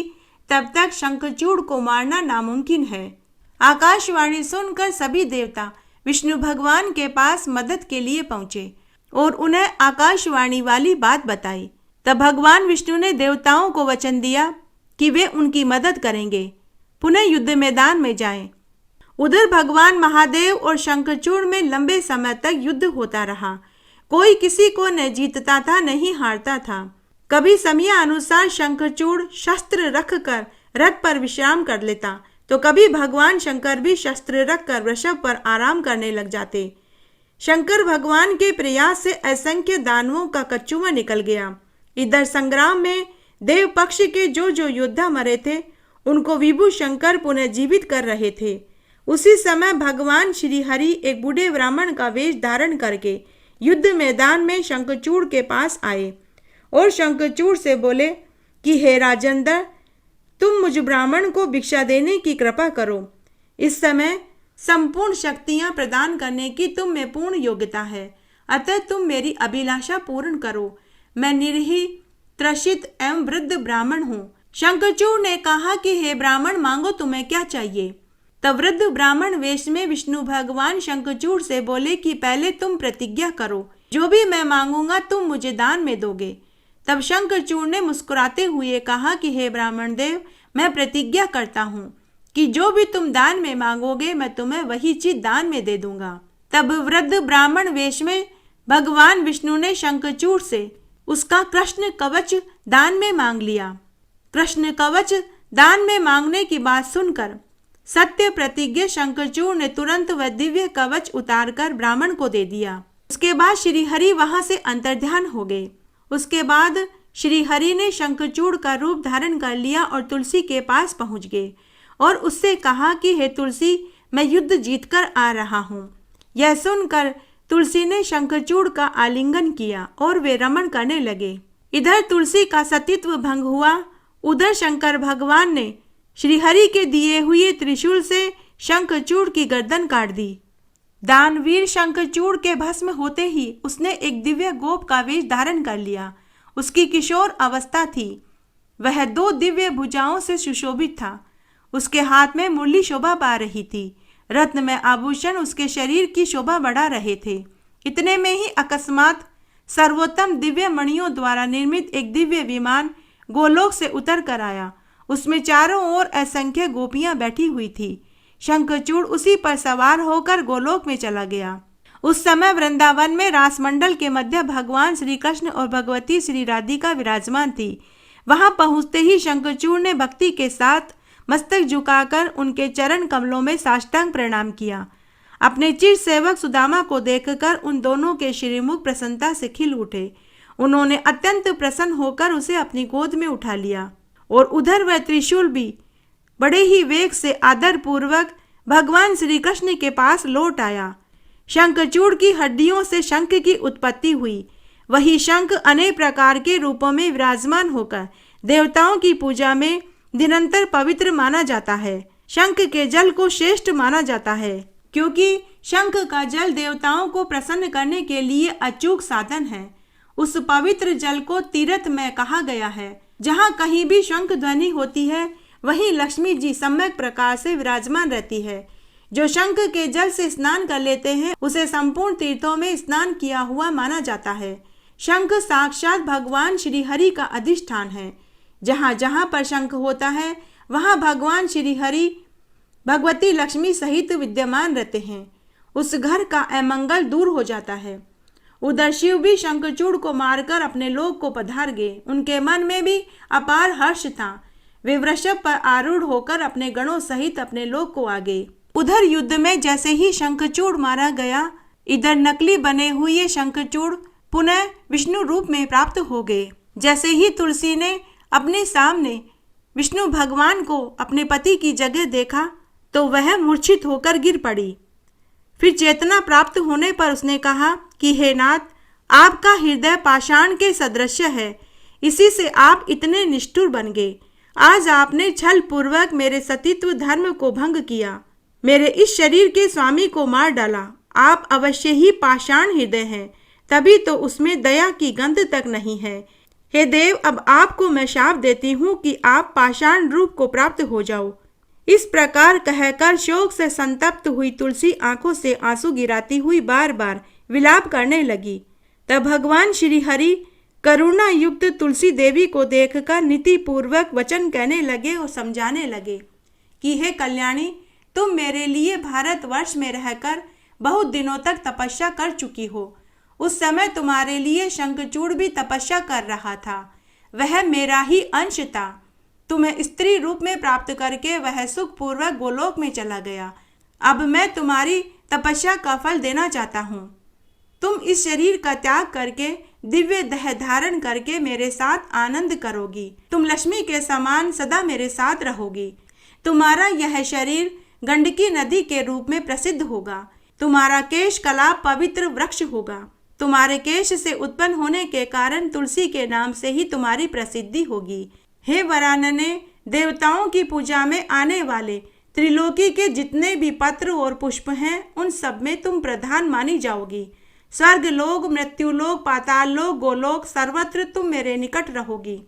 तब तक शंखचूड़ को मारना नामुमकिन है। आकाशवाणी सुनकर सभी देवता विष्णु भगवान के पास मदद के लिए पहुंचे और उन्हें आकाशवाणी वाली बात बताई। तब भगवान विष्णु ने देवताओं को वचन दिया कि वे उनकी मदद करेंगे, पुनः युद्ध मैदान में जाएं। उधर भगवान महादेव और शंखचूड़ में लंबे समय तक युद्ध होता रहा। कोई किसी को न जीतता था न ही हारता था। कभी समय अनुसार शंखचूड़ शस्त्र रखकर रथ पर विश्राम कर लेता, तो कभी भगवान शंकर भी शस्त्र रखकर वृषभ पर आराम करने लग जाते। शंकर भगवान के प्रयास से असंख्य दानवों का कच्छुआ निकल गया। इधर संग्राम में देव पक्ष के जो जो योद्धा मरे थे, उनको विभु शंकर पुनः जीवित कर रहे थे। उसी समय भगवान श्री हरि एक बूढ़े ब्राह्मण का वेश धारण करके युद्ध मैदान में शंखचूड़ के पास आए और शंखचूड़ से बोले कि हे राजेंद्र, तुम मुझ ब्राह्मण को भिक्षा देने की कृपा करो। इस समय संपूर्ण शक्तियां प्रदान करने की तुम में पूर्ण योग्यता है, अतः तुम मेरी अभिलाषा पूर्ण करो। मैं निरीह, त्रसित एवं वृद्ध ब्राह्मण हूँ। शंखचूड़ ने कहा कि हे ब्राह्मण, मांगो, तुम्हें क्या चाहिए। तब वृद्ध ब्राह्मण वेश में विष्णु भगवान शंखचूड़ से बोले कि पहले तुम प्रतिज्ञा करो, जो भी मैं मांगूंगा तुम मुझे दान में दोगे। तब शंखचूड़ ने मुस्कुराते हुए कहा कि हे ब्राह्मण देव, मैं प्रतिज्ञा करता हूँ कि जो भी तुम दान में मांगोगे मैं तुम्हें वही चीज दान में दे दूंगा। तब वृद्ध ब्राह्मण वेश में भगवान विष्णु ने शंखचूड़ से उसका कृष्ण कवच दान में मांग लिया। कृष्ण कवच दान में मांगने की बात सुनकर सत्य प्रतिज्ञ शंखचूड़ ने तुरंत वह दिव्य कवच उतारकर ब्राह्मण को दे दिया। उसके बाद श्री हरि वहां से अंतर्ध्यान हो गए। उसके बाद श्री हरि ने शंखचूड़ का रूप धारण कर लिया और तुलसी के पास पहुंच गए और उससे कहा कि हे तुलसी, मैं युद्ध जीतकर आ रहा हूँ। यह सुनकर तुलसी ने शंखचूड़ का आलिंगन किया और वे रमण करने लगे। इधर तुलसी का सतीत्व भंग हुआ, उधर शंकर भगवान ने श्रीहरि के दिए हुए त्रिशूल से शंखचूड़ की गर्दन काट दी। दानवीर शंखचूड़ के भस्म होते ही उसने एक दिव्य गोप का वेश धारण कर लिया। उसकी किशोर अवस्था थी। वह 2 दिव्य भुजाओं से सुशोभित था। उसके हाथ में मुरली शोभा पा रही थी। रत्न में आभूषण उसके शरीर की शोभा बढ़ा रहे थे। इतने में ही अकस्मात सर्वोत्तम दिव्य मणियों द्वारा निर्मित एक दिव्य विमान गोलोक से उतर कर आया। उसमें चारों ओर असंख्य गोपियां बैठी हुई थी। शंखचूड़ उसी पर सवार होकर गोलोक में चला गया। उस समय वृंदावन में रासमंडल के मध्य भगवान श्री कृष्ण और भगवती श्री राधिका विराजमान थी। वहां पहुंचते ही शंखचूड़ ने भक्ति के साथ मस्तक झुकाकर उनके चरण कमलों में साष्टांग प्रणाम किया। अपने चिर सेवक सुदामा को देखकर उन दोनों के श्रीमुख प्रसन्नता से खिल उठे। उन्होंने अत्यंत प्रसन्न होकर उसे अपनी गोद में उठा लिया और उधर वह त्रिशूल भी बड़े ही वेग से आदर पूर्वक भगवान श्री कृष्ण के पास लौट आया। शंखचूड़ की हड्डियों से शंख की उत्पत्ति हुई। वही शंख अनेक प्रकार के रूपों में विराजमान होकर देवताओं की पूजा में निरंतर पवित्र माना जाता है। शंख के जल को श्रेष्ठ माना जाता है, क्योंकि शंख का जल देवताओं को प्रसन्न करने के लिए अचूक साधन है। उस पवित्र जल को तीर्थ में कहा गया है। जहाँ कहीं भी शंख ध्वनि होती है वहीं लक्ष्मी जी सम्यक प्रकार से विराजमान रहती है। जो शंख के जल से स्नान कर लेते हैं उसे संपूर्ण तीर्थों में स्नान किया हुआ माना जाता है। शंख साक्षात भगवान श्री हरि का अधिष्ठान है। जहाँ जहाँ पर शंख होता है वहाँ भगवान श्री हरि भगवती लक्ष्मी सहित विद्यमान रहते हैं। उस घर का अमंगल दूर हो जाता है। उधर शिव भी शंखचूड़ को मारकर अपने लोक को पधार गए। उनके मन में भी अपार हर्ष था। वे वृषभ पर आरूढ़ होकर अपने गणों सहित अपने लोक को आ गए। उधर युद्ध में जैसे ही शंखचूड़ मारा गया, इधर नकली बने हुए शंखचूड़ पुनः विष्णु रूप में प्राप्त हो गए। जैसे ही तुलसी ने अपने सामने विष्णु भगवान को अपने पति की जगह देखा तो वह मूर्छित होकर गिर पड़ी। फिर चेतना प्राप्त होने पर उसने कहा कि हे नाथ, आपका हृदय पाषाण के सदृश है, इसी से आप इतने निष्ठुर बन गए। आज आपने छल पूर्वक मेरे सतीत्व धर्म को भंग किया, मेरे इस शरीर के स्वामी को मार डाला। आप अवश्य ही पाषाण हृदय हैं, तभी तो उसमें दया की गंध तक नहीं है। हे देव, अब आपको मैं शाप देती हूँ कि आप पाषाण रूप को प्राप्त हो जाओ। इस प्रकार कहकर शोक से संतप्त हुई तुलसी आंखों से आंसू गिराती हुई बार बार विलाप करने लगी। तब भगवान श्री हरि करुणा युक्त तुलसी देवी को देखकर नीति पूर्वक वचन कहने लगे और समझाने लगे कि हे कल्याणी, तुम मेरे लिए भारतवर्ष में रहकर बहुत दिनों तक तपस्या कर चुकी हो। उस समय तुम्हारे लिए शंखचूड़ भी तपस्या कर रहा था। वह मेरा ही अंश था। तुम्हें स्त्री रूप में प्राप्त करके वह सुखपूर्वक गोलोक में चला गया। अब मैं तुम्हारी तपस्या का फल देना चाहता हूँ। तुम इस शरीर का त्याग करके दिव्य देह धारण करके मेरे साथ आनंद करोगी। तुम लक्ष्मी के समान सदा मेरे साथ रहोगी। तुम्हारा यह शरीर गंडकी नदी के रूप में प्रसिद्ध होगा। तुम्हारा केश कलाप पवित्र वृक्ष होगा। तुम्हारे केश से उत्पन्न होने के कारण तुलसी के नाम से ही तुम्हारी प्रसिद्धि होगी। हे वरानने, देवताओं की पूजा में आने वाले त्रिलोकी के जितने भी पत्र और पुष्प हैं, उन सब में तुम प्रधान मानी जाओगी। स्वर्ग लोक, मृत्यु लोक, पाताल लोक, गोलोक, सर्वत्र तुम मेरे निकट रहोगी।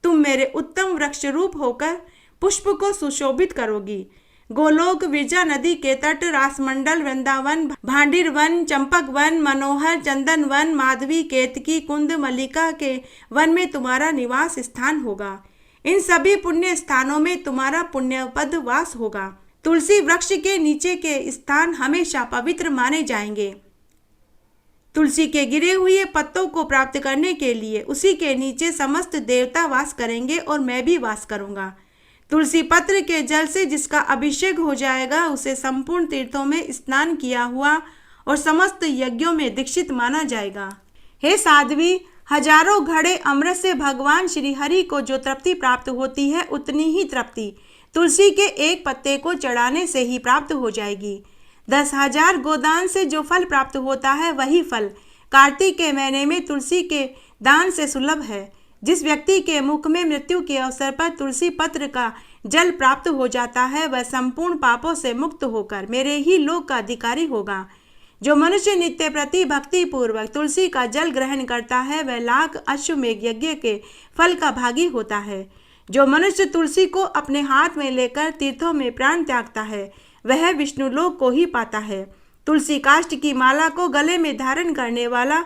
तुम मेरे उत्तम वृक्ष रूप होकर पुष्प को सुशोभित करोगी। गोलोक, विरजा नदी के तट, रासमंडल, वृंदावन, भांडिर वन, चंपक वन, मनोहर, चंदन वन, माधवी, केतकी, कुंद, मल्लिका के वन में तुम्हारा निवास स्थान होगा। इन सभी पुण्य स्थानों में तुम्हारा पुण्यपद वास होगा। तुलसी वृक्ष के नीचे के स्थान हमेशा पवित्र माने जाएंगे। तुलसी के गिरे हुए पत्तों को प्राप्त करने के लिए उसी के नीचे समस्त देवता वास करेंगे और मैं भी वास करूंगा। तुलसी पत्र के जल से जिसका अभिषेक हो जाएगा, उसे संपूर्ण तीर्थों में स्नान किया हुआ और समस्त यज्ञों में दीक्षित माना जाएगा। हे साध्वी, हजारों घड़े अमृत से भगवान श्री हरि को जो तृप्ति प्राप्त होती है, उतनी ही तृप्ति तुलसी के एक पत्ते को चढ़ाने से ही प्राप्त हो जाएगी। 10,000 गोदान से जो फल प्राप्त होता है, वही फल कार्तिक के महीने में तुलसी के दान से सुलभ है। जिस व्यक्ति के मुख में मृत्यु के अवसर पर तुलसी पत्र का जल प्राप्त हो जाता है, वह संपूर्ण पापों से मुक्त होकर मेरे ही लोक का अधिकारी होगा। जो मनुष्य नित्य प्रति भक्ति पूर्वक तुलसी का जल ग्रहण करता है, वह लाख अश्वमेघ यज्ञ के फल का भागी होता है। जो मनुष्य तुलसी को अपने हाथ में लेकर तीर्थों में प्राण त्यागता है, वह विष्णु लोक को ही पाता है। तुलसी काष्ठ की माला को गले में धारण करने वाला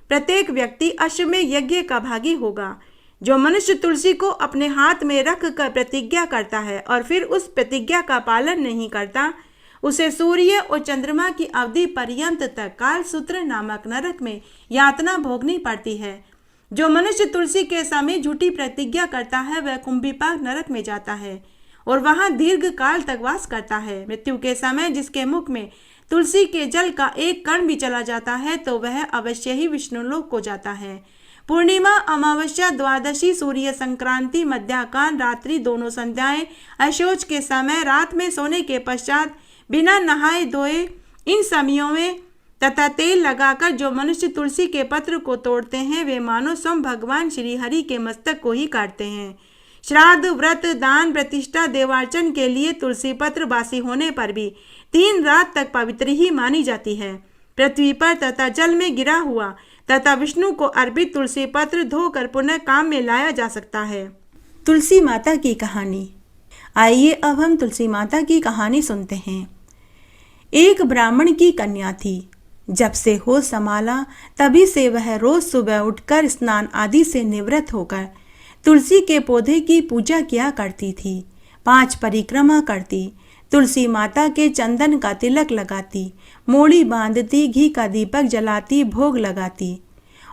प्रत्येक व्यक्ति अश्वमेघ यज्ञ का भागी होगा। जो मनुष्य तुलसी को अपने हाथ में रख कर प्रतिज्ञा करता है और फिर उस प्रतिज्ञा का पालन नहीं करता, उसे सूर्य और चंद्रमा की अवधि पर्यंत तक कालसूत्र नामक नरक में यातना भोगनी पड़ती है। जो मनुष्य तुलसी के समय झूठी प्रतिज्ञा करता है, वह कुंभीपाक नरक में जाता है और वहां दीर्घ काल तक वास करता है। मृत्यु के समय जिसके मुख में तुलसी के जल का एक कण भी चला जाता है, तो वह अवश्य ही विष्णु लोक को जाता है। पूर्णिमा, अमावस्या, द्वादशी, सूर्य संक्रांति, मध्याह्न, रात्रि, दोनों संध्याएं, अशौच के समय, रात में सोने के पश्चात, बिना नहाए धोए इन समयों में तथा तेल लगाकर जो मनुष्य तुलसी के पत्र को तोड़ते हैं, वे मानो स्वयं भगवान श्री हरि के मस्तक को ही काटते हैं। श्राद्ध, व्रत, दान, प्रतिष्ठा, देवार्चन के लिए तुलसी पत्र बासी होने पर भी 3 रात तक पवित्र ही मानी जाती है। पृथ्वी पर तथा जल में गिरा हुआ तथा विष्णु को अर्पित तुलसी पत्र धोकर पुनः काम में लाया जा सकता है। तुलसी माता की कहानी। आइए अब हम तुलसी माता की कहानी सुनते हैं। एक ब्राह्मण की कन्या थी। जब से होश संभाला तभी से वह रोज सुबह उठकर स्नान आदि से निवृत्त होकर तुलसी के पौधे की पूजा किया करती थी। 5 परिक्रमा करती, तुलसी माता के चंदन का तिलक लगाती, मोड़ी बांधती, घी का दीपक जलाती, भोग लगाती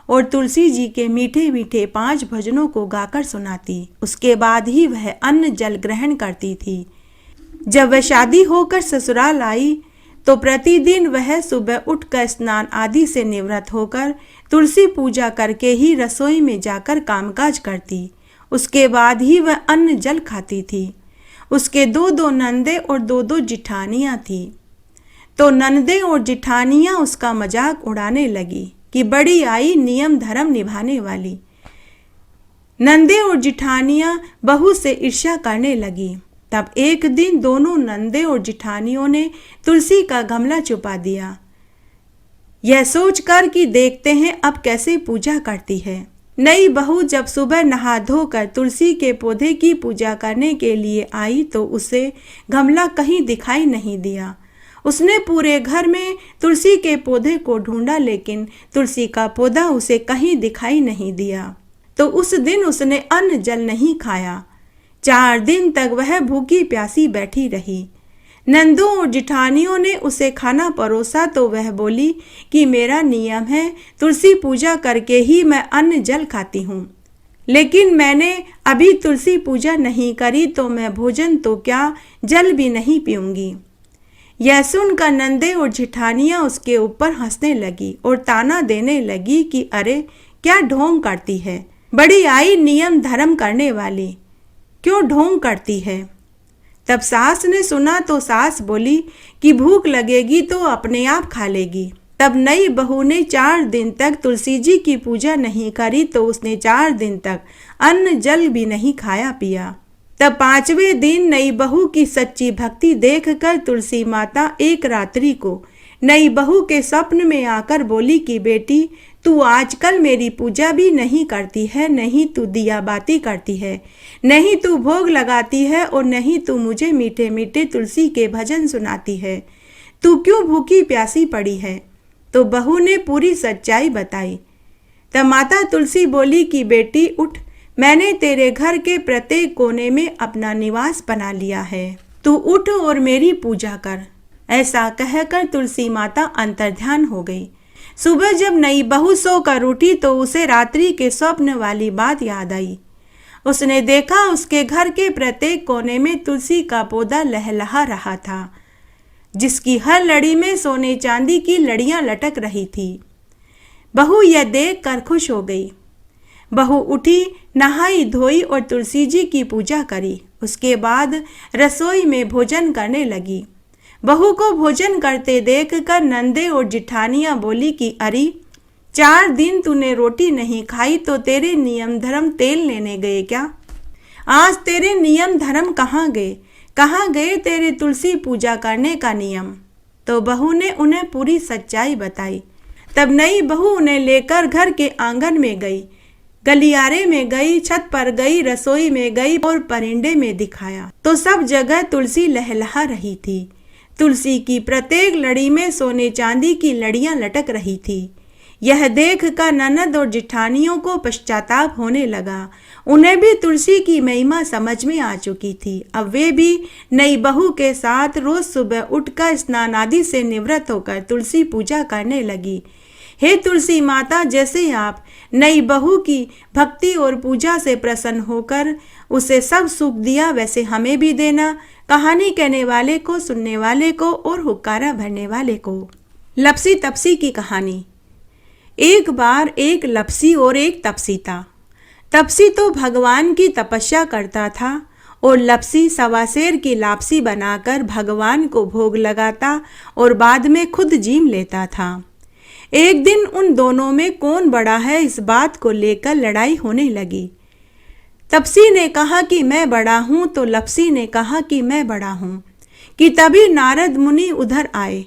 और तुलसी जी के मीठे मीठे 5 भजनों को गाकर सुनाती। उसके बाद ही वह अन्न जल ग्रहण करती थी। जब वह शादी होकर ससुराल आई तो प्रतिदिन वह सुबह उठकर स्नान आदि से निवृत्त होकर तुलसी पूजा करके ही रसोई में जाकर कामकाज करती। उसके बाद ही वह अन्न जल खाती थी। उसके 2 नंदे और 2 जिठानियाँ थी। तो नंदे और जिठानियाँ उसका मजाक उड़ाने लगी कि बड़ी आई नियम धर्म निभाने वाली। नंदे और जिठानियाँ बहू से ईर्ष्या करने लगी। तब एक दिन दोनों नंदे और जिठानियों ने तुलसी का गमला छुपा दिया, यह सोचकर कि देखते हैं अब कैसे पूजा करती है। नई बहू जब सुबह नहा धोकर तुलसी के पौधे की पूजा करने के लिए आई तो उसे गमला कहीं दिखाई नहीं दिया। उसने पूरे घर में तुलसी के पौधे को ढूंढा, लेकिन तुलसी का पौधा उसे कहीं दिखाई नहीं दिया। तो उस दिन उसने अन्न जल नहीं खाया। 4 दिन तक वह भूखी प्यासी बैठी रही। नंदों और जिठानियों ने उसे खाना परोसा तो वह बोली कि मेरा नियम है तुलसी पूजा करके ही मैं अन्न जल खाती हूँ, लेकिन मैंने अभी तुलसी पूजा नहीं करी तो मैं भोजन तो क्या जल भी नहीं पीऊंगी। यह सुनकर नंदे और जिठानियाँ उसके ऊपर हंसने लगी और ताना देने लगी कि अरे क्या ढोंग करती है, बड़ी आई नियम धर्म करने वाली, क्यों ढोंग करती है। तब सास ने सुना तो सास बोली कि भूख लगेगी तो अपने आप खा लेगी। तब नई बहू ने 4 दिन तक तुलसी जी की पूजा नहीं करी तो उसने 4 दिन तक अन्न जल भी नहीं खाया पिया। तब 5वें दिन नई बहू की सच्ची भक्ति देखकर तुलसी माता एक रात्रि को नई बहू के स्वप्न में आकर बोली कि बेटी, तू आजकल मेरी पूजा भी नहीं करती है, नहीं तू दिया बाती करती है, नहीं तू भोग लगाती है और नहीं तू मुझे मीठे मीठे तुलसी के भजन सुनाती है। तू क्यों भूखी प्यासी पड़ी है? तो बहू ने पूरी सच्चाई बताई। तब माता तुलसी बोली कि बेटी उठ, मैंने तेरे घर के प्रत्येक कोने में अपना निवास बना लिया है, तू उठ और मेरी पूजा कर। ऐसा कहकर तुलसी माता अंतर्ध्यान हो गई। सुबह जब नई बहू सोकर उठी तो उसे रात्रि के स्वप्न वाली बात याद आई। उसने देखा उसके घर के प्रत्येक कोने में तुलसी का पौधा लहलहा रहा था, जिसकी हर लड़ी में सोने चांदी की लड़ियां लटक रही थी। बहू यह देख कर खुश हो गई। बहू उठी, नहाई धोई और तुलसी जी की पूजा करी। उसके बाद रसोई में भोजन करने लगी। बहू को भोजन करते देखकर नंदे और जिठानियां बोली कि अरे 4 दिन तूने रोटी नहीं खाई तो तेरे नियम धर्म तेल लेने गए क्या? आज तेरे नियम धर्म कहाँ गए? कहाँ गए तेरे तुलसी पूजा करने का नियम? तो बहू ने उन्हें पूरी सच्चाई बताई। तब नई बहू उन्हें लेकर घर के आंगन में गई, गलियारे में गई, छत पर गई, रसोई में गई और परिंदे में दिखाया तो सब जगह तुलसी लहलहा रही थी। तुलसी की प्रत्येक लड़ी में सोने चांदी की लड़ियां लटक रही थी। यह देख कर ननद और जिठानियों को पश्चाताप होने लगा। उन्हें भी तुलसी की महिमा समझ में आ चुकी थी। अब वे भी नई बहू के साथ रोज सुबह उठकर स्नान आदि से निवृत्त होकर तुलसी पूजा करने लगी। हे तुलसी माता, जैसे आप नई बहू की भक्ति और पूजा से प्रसन्न होकर उसे सब सुख दिया, वैसे हमें भी देना। कहानी कहने वाले को, सुनने वाले को और हुक्कारा भरने वाले को। लपसी तपसी की कहानी। एक बार एक लपसी और एक तपसी था। तपसी तो भगवान की तपस्या करता था और लपसी सवासेर की लापसी बनाकर भगवान को भोग लगाता और बाद में खुद जीम लेता था। एक दिन उन दोनों में कौन बड़ा है, इस बात को लेकर लड़ाई होने लगी। तपसी ने कहा कि मैं बड़ा हूँ, तो लपसी ने कहा कि मैं बड़ा हूँ। कि तभी नारद मुनि उधर आए।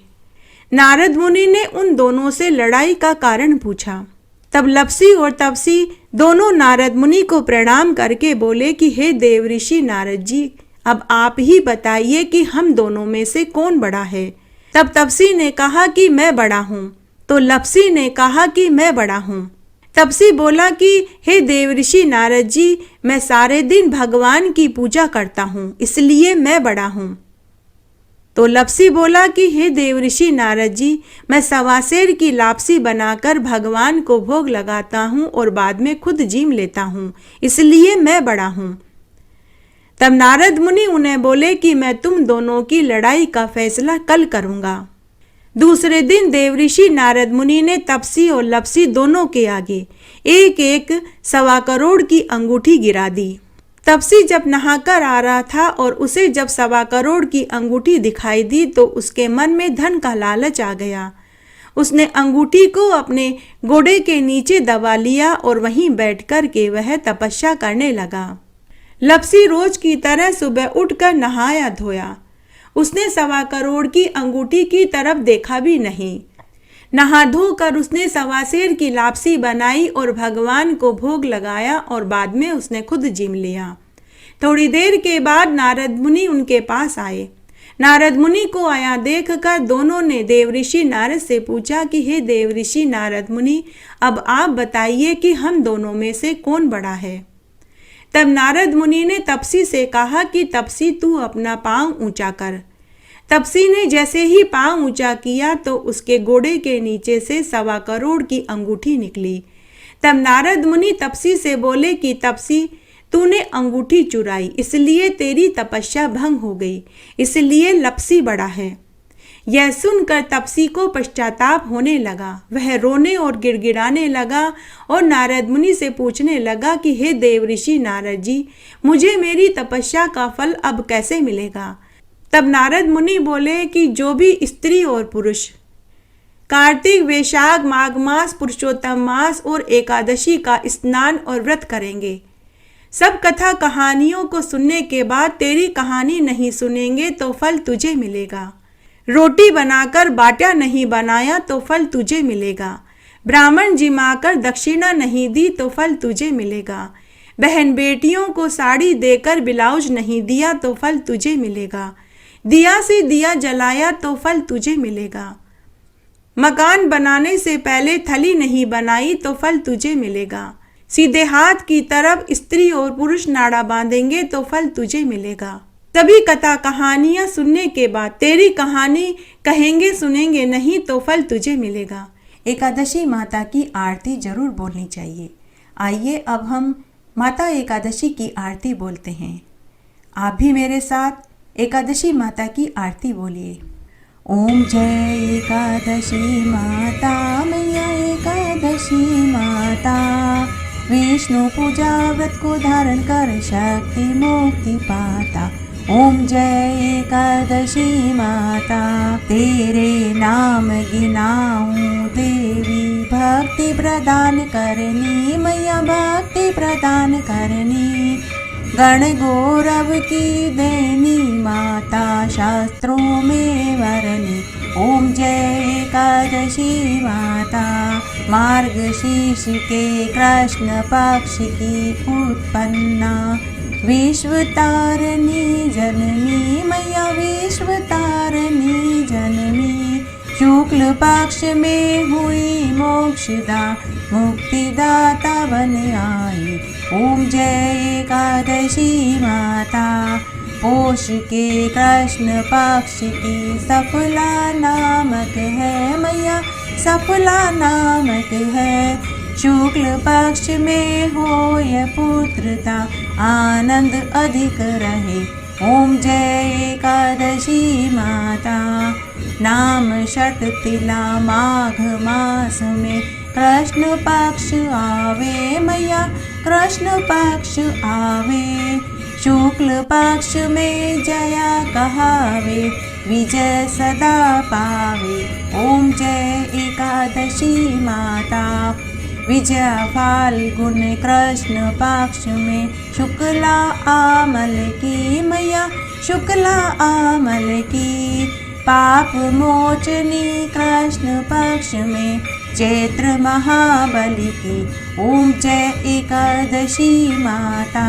नारद मुनि ने उन दोनों से लड़ाई का कारण पूछा। तब लपसी और तपसी दोनों नारद मुनि को प्रणाम करके बोले कि हे देव ऋषि नारद जी, अब आप ही बताइए कि हम दोनों में से कौन बड़ा है। तब तपसी ने कहा कि मैं बड़ा हूँ, तो लपसी ने कहा कि मैं बड़ा हूँ। तपसी बोला कि हे देव ऋषि नारद जी, मैं सारे दिन भगवान की पूजा करता हूँ, इसलिए मैं बड़ा हूँ। तो लपसी बोला कि हे देव ऋषि नारद जी, मैं सवासेर की लापसी बनाकर भगवान को भोग लगाता हूँ और बाद में खुद जीम लेता हूँ, इसलिए मैं बड़ा हूँ। तब नारद मुनि उन्हें बोले कि मैं तुम दोनों की लड़ाई का फैसला कल करूँगा। दूसरे दिन देवऋषि नारद मुनि ने तपसी और लपसी दोनों के आगे एक एक 1.25 करोड़ की अंगूठी गिरा दी। तपसी जब नहाकर आ रहा था और उसे जब 1.25 करोड़ की अंगूठी दिखाई दी तो उसके मन में धन का लालच आ गया। उसने अंगूठी को अपने गोडे के नीचे दबा लिया और वहीं बैठ कर के वह तपस्या करने लगा। लपसी रोज की तरह सुबह उठकर नहाया धोया। उसने 1.25 करोड़ की अंगूठी की तरफ देखा भी नहीं। नहा धोकर उसने सवासेर की लापसी बनाई और भगवान को भोग लगाया और बाद में उसने खुद जीम लिया। थोड़ी देर के बाद नारद मुनि उनके पास आए। नारद मुनि को आया देखकर दोनों ने देवऋषि नारद से पूछा कि हे देवऋषि नारद मुनि, अब आप बताइए कि हम दोनों में से कौन बड़ा है। तब नारद मुनि ने तपसी से कहा कि तपसी तू अपना पांव ऊंचा कर। तपसी ने जैसे ही पांव ऊंचा किया तो उसके गोडे के नीचे से 1.25 करोड़ की अंगूठी निकली। तब नारद मुनि तपसी से बोले कि तपसी तूने अंगूठी चुराई, इसलिए तेरी तपस्या भंग हो गई, इसलिए लपसी बड़ा है। यह सुनकर तपसी को पश्चाताप होने लगा। वह रोने और गिड़गिड़ाने लगा और नारद मुनि से पूछने लगा कि हे देवऋषि नारद जी, मुझे मेरी तपस्या का फल अब कैसे मिलेगा। तब नारद मुनि बोले कि जो भी स्त्री और पुरुष कार्तिक, वैशाख, माघ मास, पुरुषोत्तम मास और एकादशी का स्नान और व्रत करेंगे सब कथा कहानियों को सुनने के बाद तेरी कहानी नहीं सुनेंगे तो फल तुझे मिलेगा। रोटी बनाकर बाटा नहीं बनाया तो फल तुझे मिलेगा। ब्राह्मण जिमाकर दक्षिणा नहीं दी तो फल तुझे मिलेगा। बहन बेटियों को साड़ी देकर ब्लाउज नहीं दिया तो फल तुझे मिलेगा। दिया से दिया जलाया तो फल तुझे मिलेगा। मकान बनाने से पहले थली नहीं बनाई तो फल तुझे मिलेगा। सीधे हाथ की तरफ स्त्री और पुरुष नाड़ा बांधेंगे तो फल तुझे मिलेगा। सभी कथा कहानियां सुनने के बाद तेरी कहानी कहेंगे सुनेंगे नहीं तो फल तुझे मिलेगा। एकादशी माता की आरती जरूर बोलनी चाहिए। आइए अब हम माता एकादशी की आरती बोलते हैं। आप भी मेरे साथ एकादशी माता की आरती बोलिए। ओम जय एकादशी माता, मैया एकादशी माता। विष्णु पूजा व्रत को धारण कर शक्ति मुक्ति पाता। ओम जय एकादशी माता, तेरे नाम गिनाऊं देवी, भक्ति प्रदान करनी मैया, भक्ति प्रदान करनी। गण गौरव की देनी माता, शास्त्रों में वरनी। ओम जय एकादशी माता, मार्गशीर्ष के कृष्ण पक्ष की उत्पन्ना, विश्व तारणी जननी मैया, विश्व तारणी जननी। शुक्ल पक्ष में हुई मोक्षदा, मुक्तिदाता बन आई। ओम जय एकादशी माता, पोष के कृष्ण पक्ष की सफला नामक है मैया, सफला नामक है। शुक्ल पक्ष में हो यह पुत्रता, आनंद अधिक रहे। ओम जय एकादशी माता, नाम षट तिला माघ मास में कृष्ण पक्ष आवे मैया, कृष्ण पक्ष आवे। शुक्ल पक्ष में जया कहावे, विजय सदा पावे। ओम जय एकादशी माता, विजय फाल्गुन कृष्ण पक्ष में शुक्ला आमल की मैया, शुक्ला आमल की। पाप मोचनी कृष्ण पक्ष में चैत्र महाबली की। ओम जय एकादशी माता,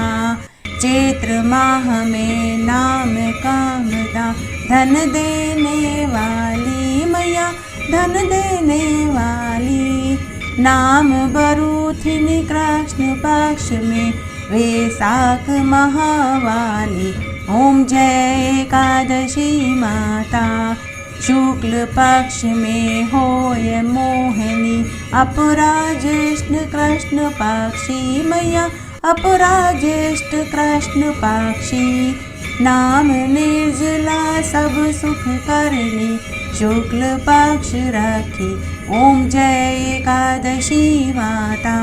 चैत्र माह में नाम कामदा, धन देने वाली मैया, धन देने वाली। नाम बरूथिनी कृष्ण पक्ष में वैशाख महावाली। ओम जय एकादशी माता, शुक्ल पक्ष में होय मोहिनी, अपराज्येष्ठ कृष्ण पक्षी मैया, अपराज्येष्ठ कृष्ण पक्षी। नाम निर्जला सब सुख करनी, शुक्ल पक्ष रखी। ओम जय एकादशी माता,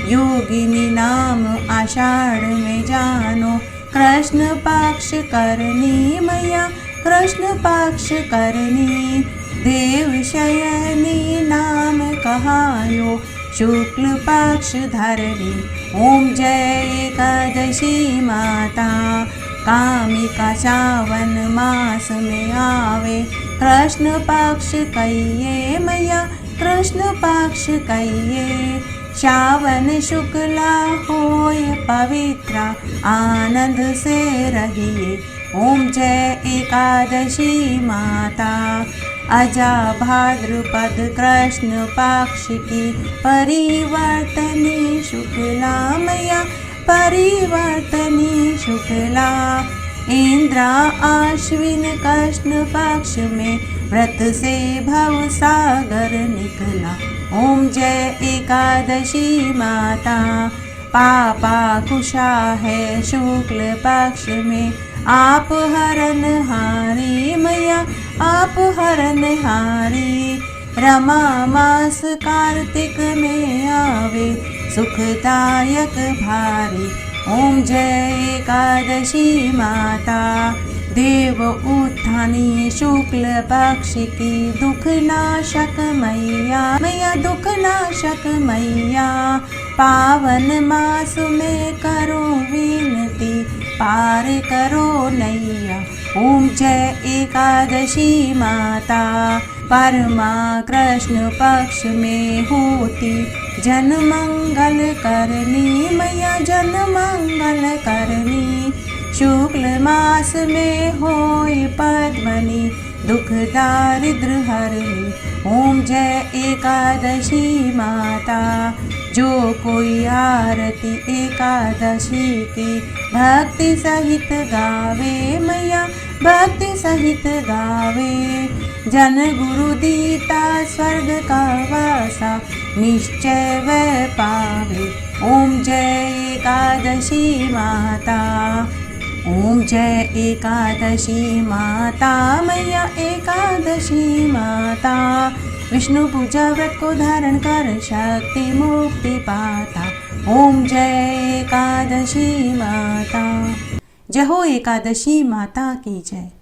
योगिनी नाम आषाढ़ में जानो, कृष्ण पक्ष करनी मैया, कृष्ण पक्ष करनी। देव शयनी नाम कहायो, शुक्ल पक्ष धरणी। ओम जय एकादशी माता, कामिका सावन मास में आवे, कृष्ण पक्ष कहिए मैया, कृष्ण पक्ष कहिए। श्रावण शुक्ला होय पवित्रा, आनंद से रहिए। ओम जय एकादशी माता, अजा भाद्रपद कृष्ण पक्ष की परिवर्तनी शुक्ला मैया, परिवर्तनी शुक्ला। इंद्रा आश्विन कृष्ण पक्ष में व्रत से भव सागर निकला। ओम जय एकादशी माता, पापा कुशा है शुक्ल पक्ष में, आप हरन हारी मैया, आप हरन हारी। रमा मास कार्तिक में आवे, सुखदायक भारी। ओम जय एकादशी माता, देव उत्थानी शुक्ल पक्ष की दुख नाशक मैया, मैया दुख नाशक मैया। पावन मास में करो पार करो नैया। ओम जय एकादशी माता। परमा कृष्ण पक्ष में होती, जन मंगल करनी मैया जन मंगल करनी। शुक्ल मास में होए पद्मनी, दुख दारिद्र हरनी। ओम जय एकादशी माता। जो कोई आरती एकादशी की भक्ति सहित गावे मैया भक्ति सहित गावे। जन गुरु दीता स्वर्ग का वासा, निश्चय वह पावे। ओम जय एकादशी माता। ओम जय एकादशी माता मैया एकादशी माता। विष्णु पूजा व्रत को धारण कर शक्ति मुक्ति पाता। ओम जय एकादशी माता। जय हो एकादशी माता की जय।